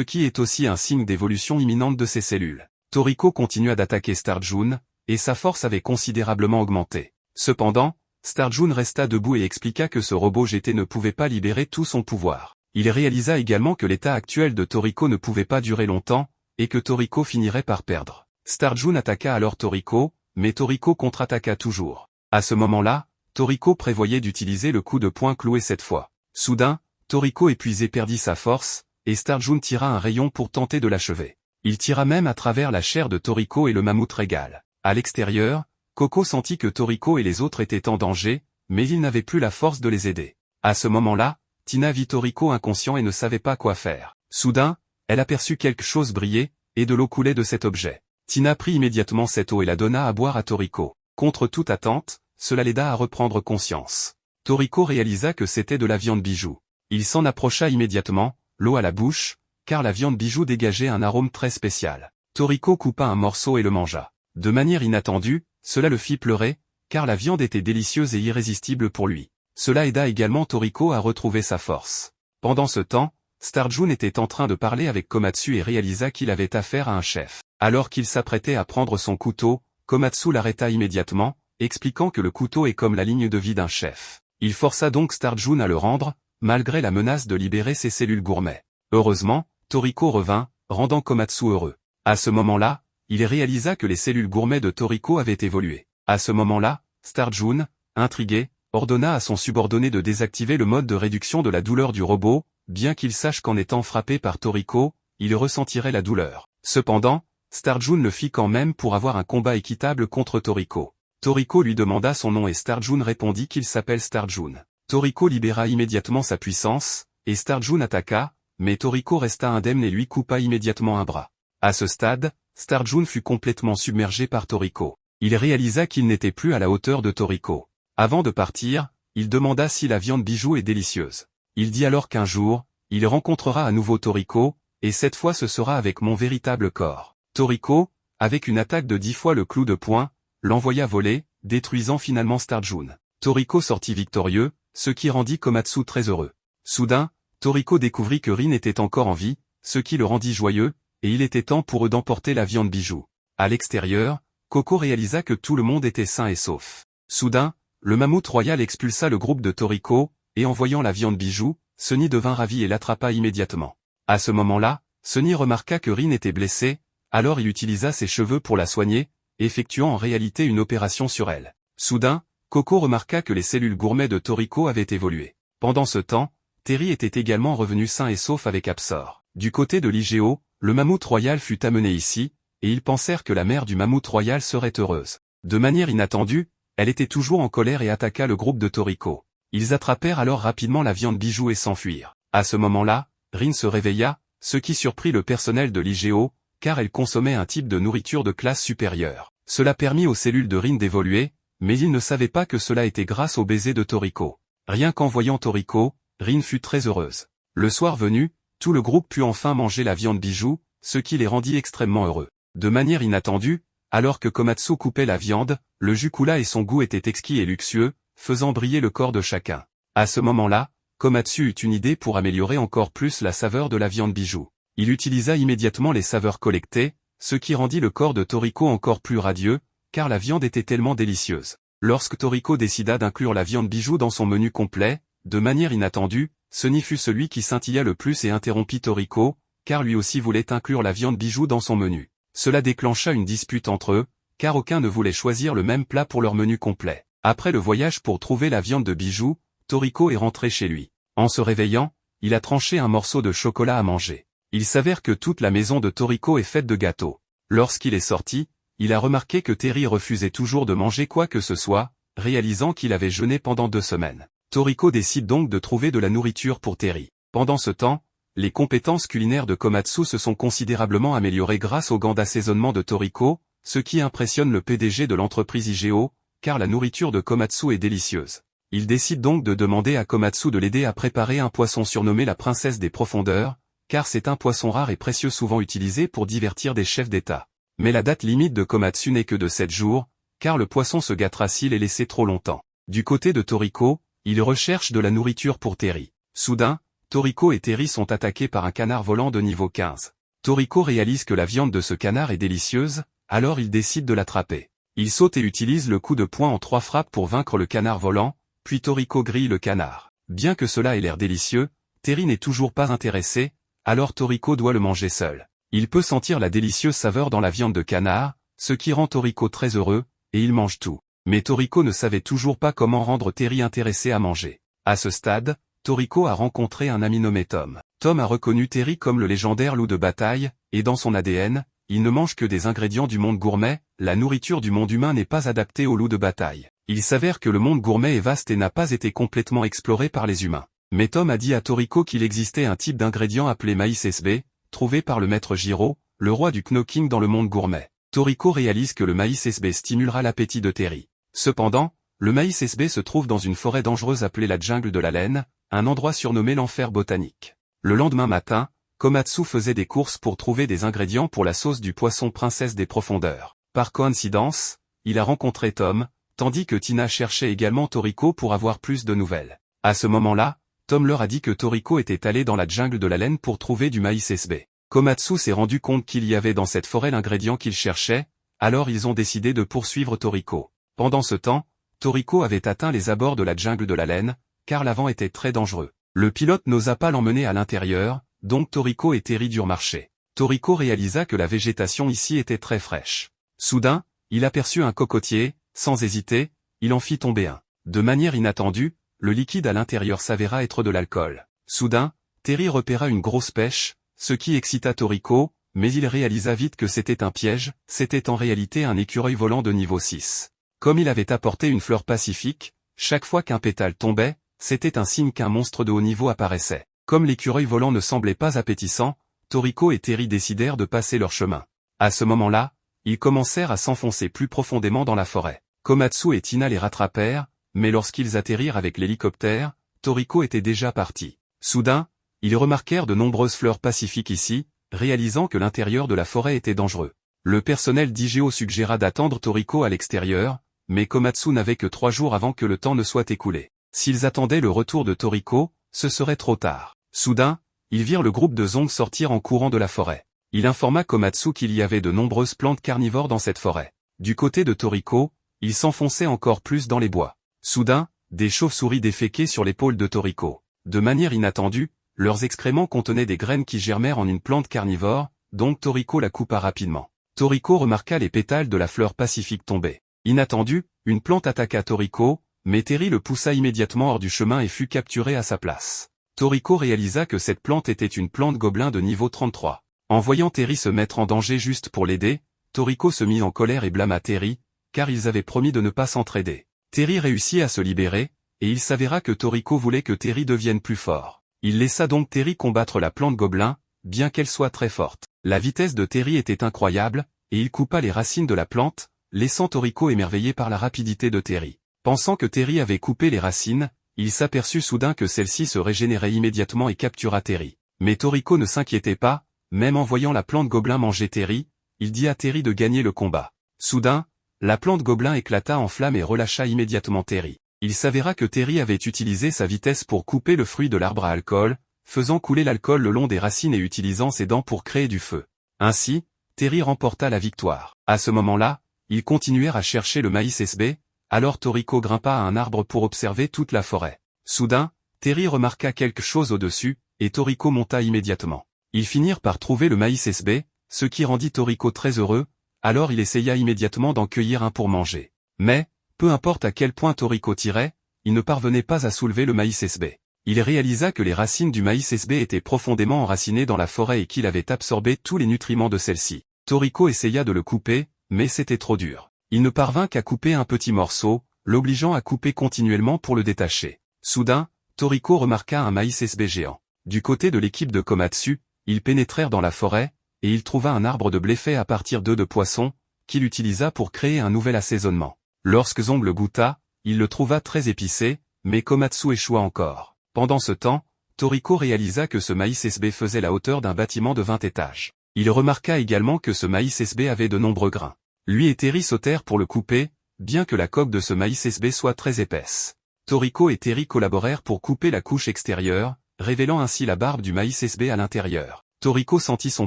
qui est aussi un signe d'évolution imminente de ses cellules. Toriko continua d'attaquer Starjun, et sa force avait considérablement augmenté. Cependant, Starjun resta debout et expliqua que ce robot GT ne pouvait pas libérer tout son pouvoir. Il réalisa également que l'état actuel de Toriko ne pouvait pas durer longtemps, et que Toriko finirait par perdre. Starjun attaqua alors Toriko, mais Toriko contre-attaqua toujours. À ce moment-là, Toriko prévoyait d'utiliser le coup de poing cloué cette fois. Soudain, Toriko épuisé perdit sa force, et Starjun tira un rayon pour tenter de l'achever. Il tira même à travers la chair de Toriko et le mammouth régal. À l'extérieur, Coco sentit que Toriko et les autres étaient en danger, mais il n'avait plus la force de les aider. À ce moment-là, Tina vit Toriko inconscient et ne savait pas quoi faire. Soudain, elle aperçut quelque chose briller, et de l'eau coulait de cet objet. Tina prit immédiatement cette eau et la donna à boire à Toriko. Contre toute attente, cela l'aida à reprendre conscience. Toriko réalisa que c'était de la viande bijou. Il s'en approcha immédiatement, l'eau à la bouche, car la viande bijou dégageait un arôme très spécial. Toriko coupa un morceau et le mangea. De manière inattendue, cela le fit pleurer, car la viande était délicieuse et irrésistible pour lui. Cela aida également Toriko à retrouver sa force. Pendant ce temps, Starjun était en train de parler avec Komatsu et réalisa qu'il avait affaire à un chef. Alors qu'il s'apprêtait à prendre son couteau, Komatsu l'arrêta immédiatement, expliquant que le couteau est comme la ligne de vie d'un chef. Il força donc Starjun à le rendre, malgré la menace de libérer ses cellules gourmets. Heureusement, Toriko revint, rendant Komatsu heureux. À ce moment-là, il réalisa que les cellules gourmets de Toriko avaient évolué. À ce moment-là, Starjun, intrigué, ordonna à son subordonné de désactiver le mode de réduction de la douleur du robot, bien qu'il sache qu'en étant frappé par Toriko, il ressentirait la douleur. Cependant, Starjun le fit quand même pour avoir un combat équitable contre Toriko. Toriko lui demanda son nom et Starjun répondit qu'il s'appelle Starjun. Toriko libéra immédiatement sa puissance, et Starjun attaqua, mais Toriko resta indemne et lui coupa immédiatement un bras. À ce stade, Starjun fut complètement submergé par Toriko. Il réalisa qu'il n'était plus à la hauteur de Toriko. Avant de partir, il demanda si la viande bijou est délicieuse. Il dit alors qu'un jour, il rencontrera à nouveau Toriko, et cette fois ce sera avec mon véritable corps. Toriko, avec une attaque de 10 fois le clou de poing, l'envoya voler, détruisant finalement Starjun. Toriko sortit victorieux, ce qui rendit Komatsu très heureux. Soudain, Toriko découvrit que Rin était encore en vie, ce qui le rendit joyeux, et il était temps pour eux d'emporter la viande bijou. À l'extérieur, Coco réalisa que tout le monde était sain et sauf. Soudain, le mammouth royal expulsa le groupe de Toriko, et en voyant la viande bijou, Sunny devint ravi et l'attrapa immédiatement. À ce moment-là, Sunny remarqua que Rin était blessée, alors il utilisa ses cheveux pour la soigner, effectuant en réalité une opération sur elle. Soudain, Coco remarqua que les cellules gourmets de Toriko avaient évolué. Pendant ce temps, Terry était également revenu sain et sauf avec Absor. Du côté de l'IGO, le mammouth royal fut amené ici, et ils pensèrent que la mère du mammouth royal serait heureuse. De manière inattendue, elle était toujours en colère et attaqua le groupe de Toriko. Ils attrapèrent alors rapidement la viande bijou et s'enfuirent. À ce moment-là, Rin se réveilla, ce qui surprit le personnel de l'IGO, car elle consommait un type de nourriture de classe supérieure. Cela permit aux cellules de Rin d'évoluer, mais ils ne savaient pas que cela était grâce au baiser de Toriko. Rien qu'en voyant Toriko, Rin fut très heureuse. Le soir venu, tout le groupe put enfin manger la viande bijou, ce qui les rendit extrêmement heureux. De manière inattendue, alors que Komatsu coupait la viande, le jus coula et son goût était exquis et luxueux, faisant briller le corps de chacun. À ce moment-là, Komatsu eut une idée pour améliorer encore plus la saveur de la viande bijou. Il utilisa immédiatement les saveurs collectées, ce qui rendit le corps de Toriko encore plus radieux, car la viande était tellement délicieuse. Lorsque Toriko décida d'inclure la viande bijou dans son menu complet, de manière inattendue, Sunny fut celui qui scintilla le plus et interrompit Toriko, car lui aussi voulait inclure la viande bijou dans son menu. Cela déclencha une dispute entre eux, car aucun ne voulait choisir le même plat pour leur menu complet. Après le voyage pour trouver la viande de bijou, Toriko est rentré chez lui. En se réveillant, il a tranché un morceau de chocolat à manger. Il s'avère que toute la maison de Toriko est faite de gâteaux. Lorsqu'il est sorti, il a remarqué que Terry refusait toujours de manger quoi que ce soit, réalisant qu'il avait jeûné pendant 2 semaines. Toriko décide donc de trouver de la nourriture pour Terry. Pendant ce temps, les compétences culinaires de Komatsu se sont considérablement améliorées grâce aux gants d'assaisonnement de Toriko, ce qui impressionne le PDG de l'entreprise IGO, car la nourriture de Komatsu est délicieuse. Il décide donc de demander à Komatsu de l'aider à préparer un poisson surnommé la princesse des profondeurs, car c'est un poisson rare et précieux souvent utilisé pour divertir des chefs d'État. Mais la date limite de Komatsu n'est que de 7 jours, car le poisson se gâtera s'il est laissé trop longtemps. Du côté de Toriko, il recherche de la nourriture pour Tery. Soudain, Toriko et Tery sont attaqués par un canard volant de niveau 15. Toriko réalise que la viande de ce canard est délicieuse, alors il décide de l'attraper. Il saute et utilise le coup de poing en 3 frappes pour vaincre le canard volant, puis Toriko grille le canard. Bien que cela ait l'air délicieux, Tery n'est toujours pas intéressé, alors Toriko doit le manger seul. Il peut sentir la délicieuse saveur dans la viande de canard, ce qui rend Toriko très heureux, et il mange tout. Mais Toriko ne savait toujours pas comment rendre Tery intéressé à manger. À ce stade, Toriko a rencontré un ami nommé Tom. Tom a reconnu Tery comme le légendaire loup de bataille, et dans son ADN, il ne mange que des ingrédients du monde gourmet, la nourriture du monde humain n'est pas adaptée au loup de bataille. Il s'avère que le monde gourmet est vaste et n'a pas été complètement exploré par les humains. Mais Tom a dit à Toriko qu'il existait un type d'ingrédient appelé maïs SB, trouvé par le maître Jiro, le roi du knocking dans le monde gourmet. Toriko réalise que le maïs SB stimulera l'appétit de Tery. Cependant, le maïs SB se trouve dans une forêt dangereuse appelée la jungle de la laine, un endroit surnommé l'enfer botanique. Le lendemain matin, Komatsu faisait des courses pour trouver des ingrédients pour la sauce du poisson princesse des profondeurs. Par coïncidence, il a rencontré Tom, tandis que Tina cherchait également Toriko pour avoir plus de nouvelles. À ce moment-là, Tom leur a dit que Toriko était allé dans la jungle de la laine pour trouver du maïs SB. Komatsu s'est rendu compte qu'il y avait dans cette forêt l'ingrédient qu'il cherchait, alors ils ont décidé de poursuivre Toriko. Pendant ce temps, Toriko avait atteint les abords de la jungle de la laine, car l'avant était très dangereux. Le pilote n'osa pas l'emmener à l'intérieur, donc Toriko et Tery durent marcher. Toriko réalisa que la végétation ici était très fraîche. Soudain, il aperçut un cocotier, sans hésiter, il en fit tomber un. De manière inattendue, le liquide à l'intérieur s'avéra être de l'alcool. Soudain, Tery repéra une grosse pêche, ce qui excita Toriko, mais il réalisa vite que c'était un piège, c'était en réalité un écureuil volant de niveau 6. Comme il avait apporté une fleur pacifique, chaque fois qu'un pétale tombait, c'était un signe qu'un monstre de haut niveau apparaissait. Comme l'écureuil volant ne semblait pas appétissant, Toriko et Tery décidèrent de passer leur chemin. À ce moment-là, ils commencèrent à s'enfoncer plus profondément dans la forêt. Komatsu et Tina les rattrapèrent, mais lorsqu'ils atterrirent avec l'hélicoptère, Toriko était déjà parti. Soudain, ils remarquèrent de nombreuses fleurs pacifiques ici, réalisant que l'intérieur de la forêt était dangereux. Le personnel d'IGO suggéra d'attendre Toriko à l'extérieur, mais Komatsu n'avait que 3 jours avant que le temps ne soit écoulé. S'ils attendaient le retour de Toriko, ce serait trop tard. Soudain, ils virent le groupe de Zong sortir en courant de la forêt. Il informa Komatsu qu'il y avait de nombreuses plantes carnivores dans cette forêt. Du côté de Toriko, ils s'enfonçaient encore plus dans les bois. Soudain, des chauves-souris déféquaient sur l'épaule de Toriko. De manière inattendue, leurs excréments contenaient des graines qui germèrent en une plante carnivore, donc Toriko la coupa rapidement. Toriko remarqua les pétales de la fleur pacifique tomber. Inattendu, une plante attaqua Toriko, mais Tery le poussa immédiatement hors du chemin et fut capturé à sa place. Toriko réalisa que cette plante était une plante gobelin de niveau 33. En voyant Tery se mettre en danger juste pour l'aider, Toriko se mit en colère et blâma Tery, car ils avaient promis de ne pas s'entraider. Tery réussit à se libérer, et il s'avéra que Toriko voulait que Tery devienne plus fort. Il laissa donc Tery combattre la plante gobelin, bien qu'elle soit très forte. La vitesse de Tery était incroyable, et il coupa les racines de la plante, laissant Toriko émerveillé par la rapidité de Tery. Pensant que Tery avait coupé les racines, il s'aperçut soudain que celle-ci se régénérait immédiatement et captura Tery. Mais Toriko ne s'inquiétait pas, même en voyant la plante gobelin manger Tery, il dit à Tery de gagner le combat. Soudain, la plante gobelin éclata en flammes et relâcha immédiatement Tery. Il s'avéra que Tery avait utilisé sa vitesse pour couper le fruit de l'arbre à alcool, faisant couler l'alcool le long des racines et utilisant ses dents pour créer du feu. Ainsi, Tery remporta la victoire. À ce moment-là, ils continuèrent à chercher le maïs SB, alors Toriko grimpa à un arbre pour observer toute la forêt. Soudain, Tery remarqua quelque chose au-dessus, et Toriko monta immédiatement. Ils finirent par trouver le maïs SB, ce qui rendit Toriko très heureux, alors il essaya immédiatement d'en cueillir un pour manger. Mais, peu importe à quel point Toriko tirait, il ne parvenait pas à soulever le maïs SB. Il réalisa que les racines du maïs SB étaient profondément enracinées dans la forêt et qu'il avait absorbé tous les nutriments de celle-ci. Toriko essaya de le couper, mais c'était trop dur. Il ne parvint qu'à couper un petit morceau, l'obligeant à couper continuellement pour le détacher. Soudain, Toriko remarqua un maïs SB géant. Du côté de l'équipe de Komatsu, ils pénétrèrent dans la forêt, et il trouva un arbre de blé fait à partir d'œufs de poisson, qu'il utilisa pour créer un nouvel assaisonnement. Lorsque Zong le goûta, il le trouva très épicé, mais Komatsu échoua encore. Pendant ce temps, Toriko réalisa que ce maïs SB faisait la hauteur d'un bâtiment de 20 étages. Il remarqua également que ce maïs SB avait de nombreux grains. Lui et Terry sautèrent pour le couper, bien que la coque de ce maïs SB soit très épaisse. Toriko et Terry collaborèrent pour couper la couche extérieure, révélant ainsi la barbe du maïs SB à l'intérieur. Toriko sentit son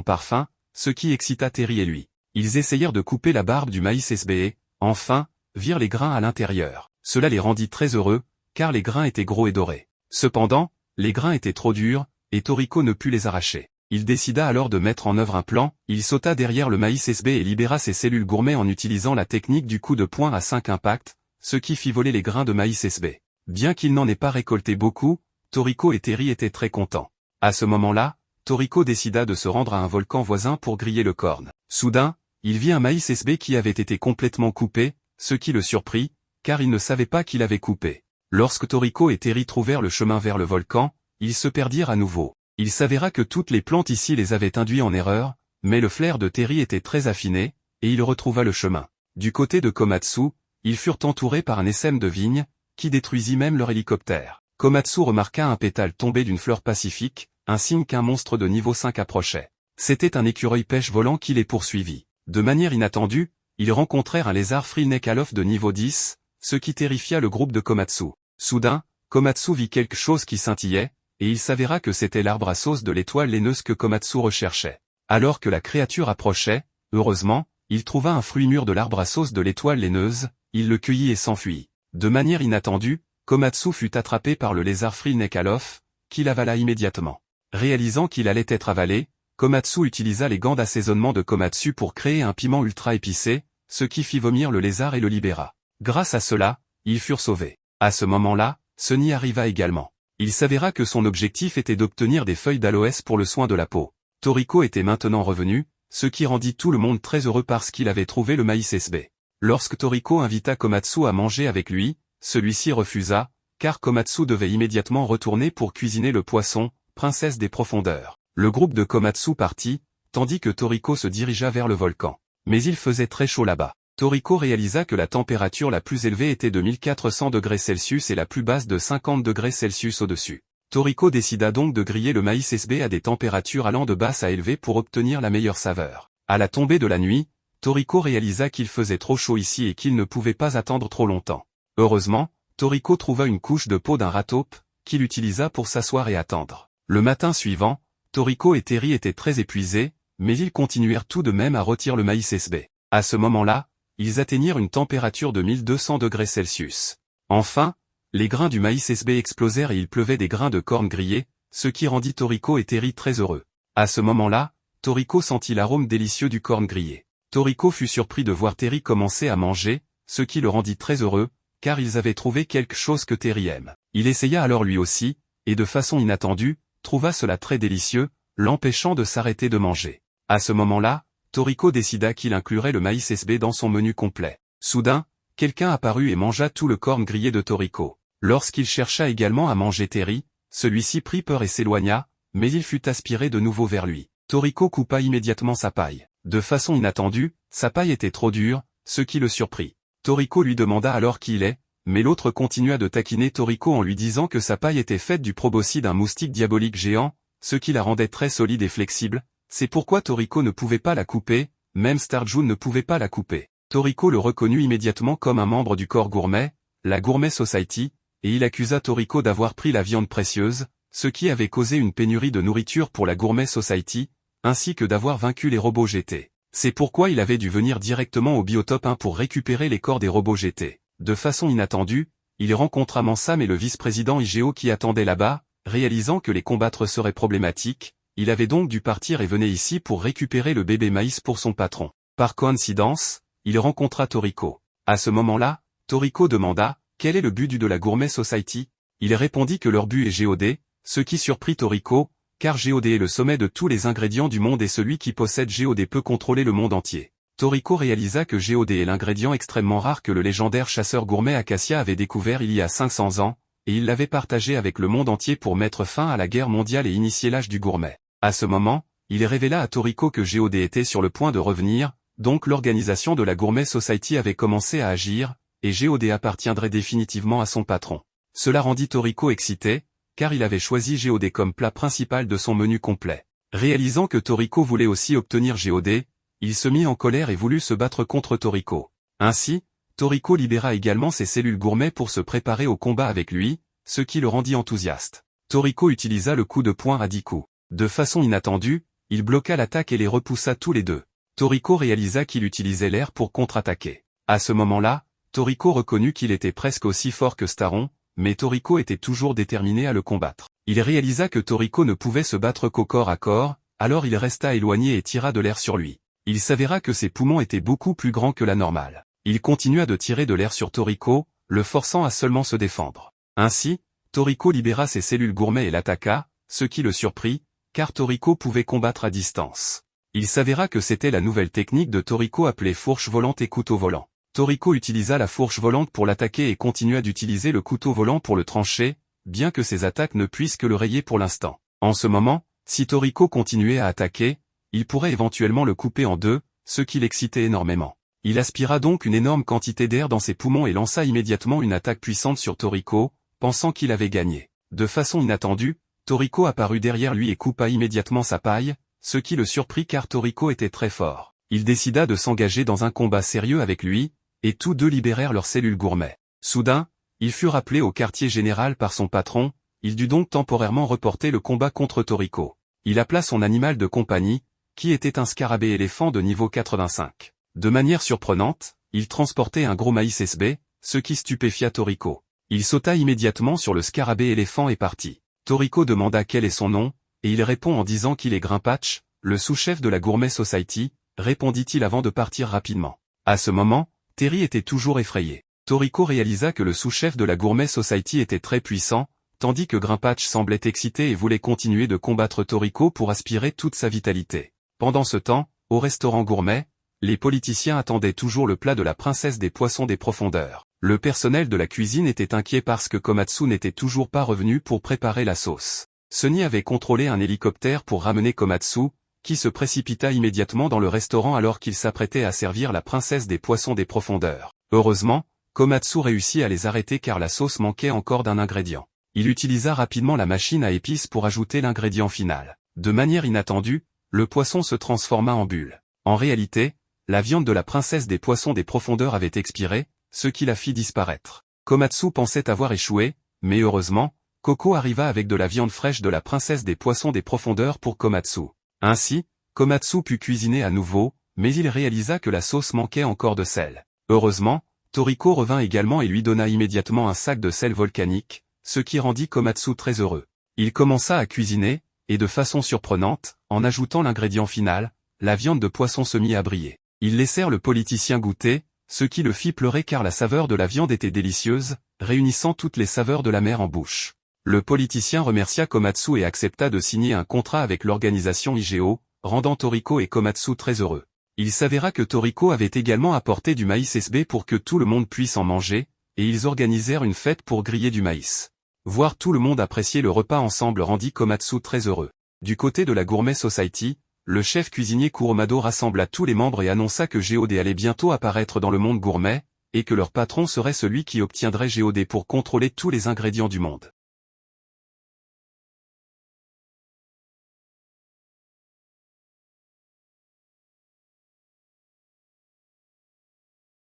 parfum, ce qui excita Terry et lui. Ils essayèrent de couper la barbe du maïs SB et, enfin, virent les grains à l'intérieur. Cela les rendit très heureux, car les grains étaient gros et dorés. Cependant, les grains étaient trop durs, et Toriko ne put les arracher. Il décida alors de mettre en œuvre un plan, il sauta derrière le maïs SB et libéra ses cellules gourmet en utilisant la technique du coup de poing à 5 impacts, ce qui fit voler les grains de maïs SB. Bien qu'il n'en ait pas récolté beaucoup, Toriko et Terry étaient très contents. À ce moment-là, Toriko décida de se rendre à un volcan voisin pour griller le corn. Soudain, il vit un maïs SB qui avait été complètement coupé, ce qui le surprit, car il ne savait pas qu'il avait coupé. Lorsque Toriko et Terry trouvèrent le chemin vers le volcan, ils se perdirent à nouveau. Il s'avéra que toutes les plantes ici les avaient induits en erreur, mais le flair de Terry était très affiné, et il retrouva le chemin. Du côté de Komatsu, ils furent entourés par un essaim de vignes, qui détruisit même leur hélicoptère. Komatsu remarqua un pétale tombé d'une fleur pacifique, un signe qu'un monstre de niveau 5 approchait. C'était un écureuil pêche volant qui les poursuivit. De manière inattendue, ils rencontrèrent un lézard frillneck alof de niveau 10, ce qui terrifia le groupe de Komatsu. Soudain, Komatsu vit quelque chose qui scintillait, et il s'avéra que c'était l'arbre à sauce de l'étoile laineuse que Komatsu recherchait. Alors que la créature approchait, heureusement, il trouva un fruit mûr de l'arbre à sauce de l'étoile laineuse, il le cueillit et s'enfuit. De manière inattendue, Komatsu fut attrapé par le lézard frillneck alof, qui l'avala immédiatement. Réalisant qu'il allait être avalé, Komatsu utilisa les gants d'assaisonnement de Komatsu pour créer un piment ultra épicé, ce qui fit vomir le lézard et le libéra. Grâce à cela, ils furent sauvés. À ce moment-là, Sunny arriva également. Il s'avéra que son objectif était d'obtenir des feuilles d'aloès pour le soin de la peau. Toriko était maintenant revenu, ce qui rendit tout le monde très heureux parce qu'il avait trouvé le maïs SB. Lorsque Toriko invita Komatsu à manger avec lui, celui-ci refusa, car Komatsu devait immédiatement retourner pour cuisiner le poisson, princesse des profondeurs. Le groupe de Komatsu partit, tandis que Toriko se dirigea vers le volcan. Mais il faisait très chaud là-bas. Toriko réalisa que la température la plus élevée était de 1400 degrés Celsius et la plus basse de 50 degrés Celsius au-dessus. Toriko décida donc de griller le maïs SB à des températures allant de basse à élevée pour obtenir la meilleure saveur. À la tombée de la nuit, Toriko réalisa qu'il faisait trop chaud ici et qu'il ne pouvait pas attendre trop longtemps. Heureusement, Toriko trouva une couche de peau d'un rat taupe, qu'il utilisa pour s'asseoir et attendre. Le matin suivant, Toriko et Terry étaient très épuisés, mais ils continuèrent tout de même à rôtir le maïs SB. À ce moment-là, ils atteignirent une température de 1200 degrés Celsius. Enfin, les grains du maïs SB explosèrent et il pleuvait des grains de corn grillés, ce qui rendit Toriko et Terry très heureux. À ce moment-là, Toriko sentit l'arôme délicieux du corn grillé. Toriko fut surpris de voir Terry commencer à manger, ce qui le rendit très heureux, car ils avaient trouvé quelque chose que Terry aime. Il essaya alors lui aussi, et de façon inattendue, trouva cela très délicieux, l'empêchant de s'arrêter de manger. À ce moment-là, Toriko décida qu'il inclurait le maïs SB dans son menu complet. Soudain, quelqu'un apparut et mangea tout le corn grillé de Toriko. Lorsqu'il chercha également à manger Terry, celui-ci prit peur et s'éloigna, mais il fut aspiré de nouveau vers lui. Toriko coupa immédiatement sa paille. De façon inattendue, sa paille était trop dure, ce qui le surprit. Toriko lui demanda alors qui il est, mais l'autre continua de taquiner Toriko en lui disant que sa paille était faite du proboscis d'un moustique diabolique géant, ce qui la rendait très solide et flexible. C'est pourquoi Toriko ne pouvait pas la couper, même Starjun ne pouvait pas la couper. Toriko le reconnut immédiatement comme un membre du corps gourmet, la Gourmet Society, et il accusa Toriko d'avoir pris la viande précieuse, ce qui avait causé une pénurie de nourriture pour la Gourmet Society, ainsi que d'avoir vaincu les robots GT. C'est pourquoi il avait dû venir directement au Biotope 1 pour récupérer les corps des robots GT. De façon inattendue, il rencontra Mansam et le vice-président IGO qui attendaient là-bas, réalisant que les combattre serait problématique. Il avait donc dû partir et venait ici pour récupérer le bébé maïs pour son patron. Par coïncidence, il rencontra Toriko. À ce moment-là, Toriko demanda « Quel est le but de la Gourmet Society ?» Il répondit que leur but est GOD, ce qui surprit Toriko, car GOD est le sommet de tous les ingrédients du monde et celui qui possède GOD peut contrôler le monde entier. Toriko réalisa que GOD est l'ingrédient extrêmement rare que le légendaire chasseur gourmet Acacia avait découvert il y a 500 ans, et il l'avait partagé avec le monde entier pour mettre fin à la guerre mondiale et initier l'âge du gourmet. À ce moment, il révéla à Toriko que GOD était sur le point de revenir, donc l'organisation de la Gourmet Society avait commencé à agir, et GOD appartiendrait définitivement à son patron. Cela rendit Toriko excité, car il avait choisi GOD comme plat principal de son menu complet. Réalisant que Toriko voulait aussi obtenir GOD, il se mit en colère et voulut se battre contre Toriko. Ainsi, Toriko libéra également ses cellules gourmet pour se préparer au combat avec lui, ce qui le rendit enthousiaste. Toriko utilisa le coup de poing à 10 coups. De façon inattendue, il bloqua l'attaque et les repoussa tous les deux. Toriko réalisa qu'il utilisait l'air pour contre-attaquer. À ce moment-là, Toriko reconnut qu'il était presque aussi fort que Staron, mais Toriko était toujours déterminé à le combattre. Il réalisa que Toriko ne pouvait se battre qu'au corps à corps, alors il resta éloigné et tira de l'air sur lui. Il s'avéra que ses poumons étaient beaucoup plus grands que la normale. Il continua de tirer de l'air sur Toriko, le forçant à seulement se défendre. Ainsi, Toriko libéra ses cellules gourmet et l'attaqua, ce qui le surprit, car Toriko pouvait combattre à distance. Il s'avéra que c'était la nouvelle technique de Toriko appelée fourche volante et couteau volant. Toriko utilisa la fourche volante pour l'attaquer et continua d'utiliser le couteau volant pour le trancher, bien que ses attaques ne puissent que le rayer pour l'instant. En ce moment, si Toriko continuait à attaquer, il pourrait éventuellement le couper en deux, ce qui l'excitait énormément. Il aspira donc une énorme quantité d'air dans ses poumons et lança immédiatement une attaque puissante sur Toriko, pensant qu'il avait gagné. De façon inattendue, Toriko apparut derrière lui et coupa immédiatement sa paille, ce qui le surprit car Toriko était très fort. Il décida de s'engager dans un combat sérieux avec lui, et tous deux libérèrent leurs cellules gourmet. Soudain, il fut rappelé au quartier général par son patron, il dut donc temporairement reporter le combat contre Toriko. Il appela son animal de compagnie, qui était un scarabée éléphant de niveau 85. De manière surprenante, il transportait un gros maïs SB, ce qui stupéfia Toriko. Il sauta immédiatement sur le scarabée éléphant et partit. Toriko demanda quel est son nom, et il répond en disant qu'il est Grimpatch, le sous-chef de la Gourmet Society, répondit-il avant de partir rapidement. À ce moment, Terry était toujours effrayé. Toriko réalisa que le sous-chef de la Gourmet Society était très puissant, tandis que Grimpatch semblait excité et voulait continuer de combattre Toriko pour aspirer toute sa vitalité. Pendant ce temps, au restaurant gourmet, les politiciens attendaient toujours le plat de la princesse des poissons des profondeurs. Le personnel de la cuisine était inquiet parce que Komatsu n'était toujours pas revenu pour préparer la sauce. Sunny avait contrôlé un hélicoptère pour ramener Komatsu, qui se précipita immédiatement dans le restaurant alors qu'il s'apprêtait à servir la princesse des poissons des profondeurs. Heureusement, Komatsu réussit à les arrêter car la sauce manquait encore d'un ingrédient. Il utilisa rapidement la machine à épices pour ajouter l'ingrédient final. De manière inattendue, le poisson se transforma en bulle. En réalité, la viande de la princesse des poissons des profondeurs avait expiré, ce qui la fit disparaître. Komatsu pensait avoir échoué, mais heureusement, Koko arriva avec de la viande fraîche de la princesse des poissons des profondeurs pour Komatsu. Ainsi, Komatsu put cuisiner à nouveau, mais il réalisa que la sauce manquait encore de sel. Heureusement, Toriko revint également et lui donna immédiatement un sac de sel volcanique, ce qui rendit Komatsu très heureux. Il commença à cuisiner, et de façon surprenante, en ajoutant l'ingrédient final, la viande de poisson se mit à briller. Ils laissèrent le politicien goûter, ce qui le fit pleurer car la saveur de la viande était délicieuse, réunissant toutes les saveurs de la mer en bouche. Le politicien remercia Komatsu et accepta de signer un contrat avec l'organisation IGO, rendant Toriko et Komatsu très heureux. Il s'avéra que Toriko avait également apporté du maïs SB pour que tout le monde puisse en manger, et ils organisèrent une fête pour griller du maïs. Voir tout le monde apprécier le repas ensemble rendit Komatsu très heureux. Du côté de la Gourmet Society, le chef cuisinier Kuromado rassembla tous les membres et annonça que GOD allait bientôt apparaître dans le monde gourmet, et que leur patron serait celui qui obtiendrait GOD pour contrôler tous les ingrédients du monde.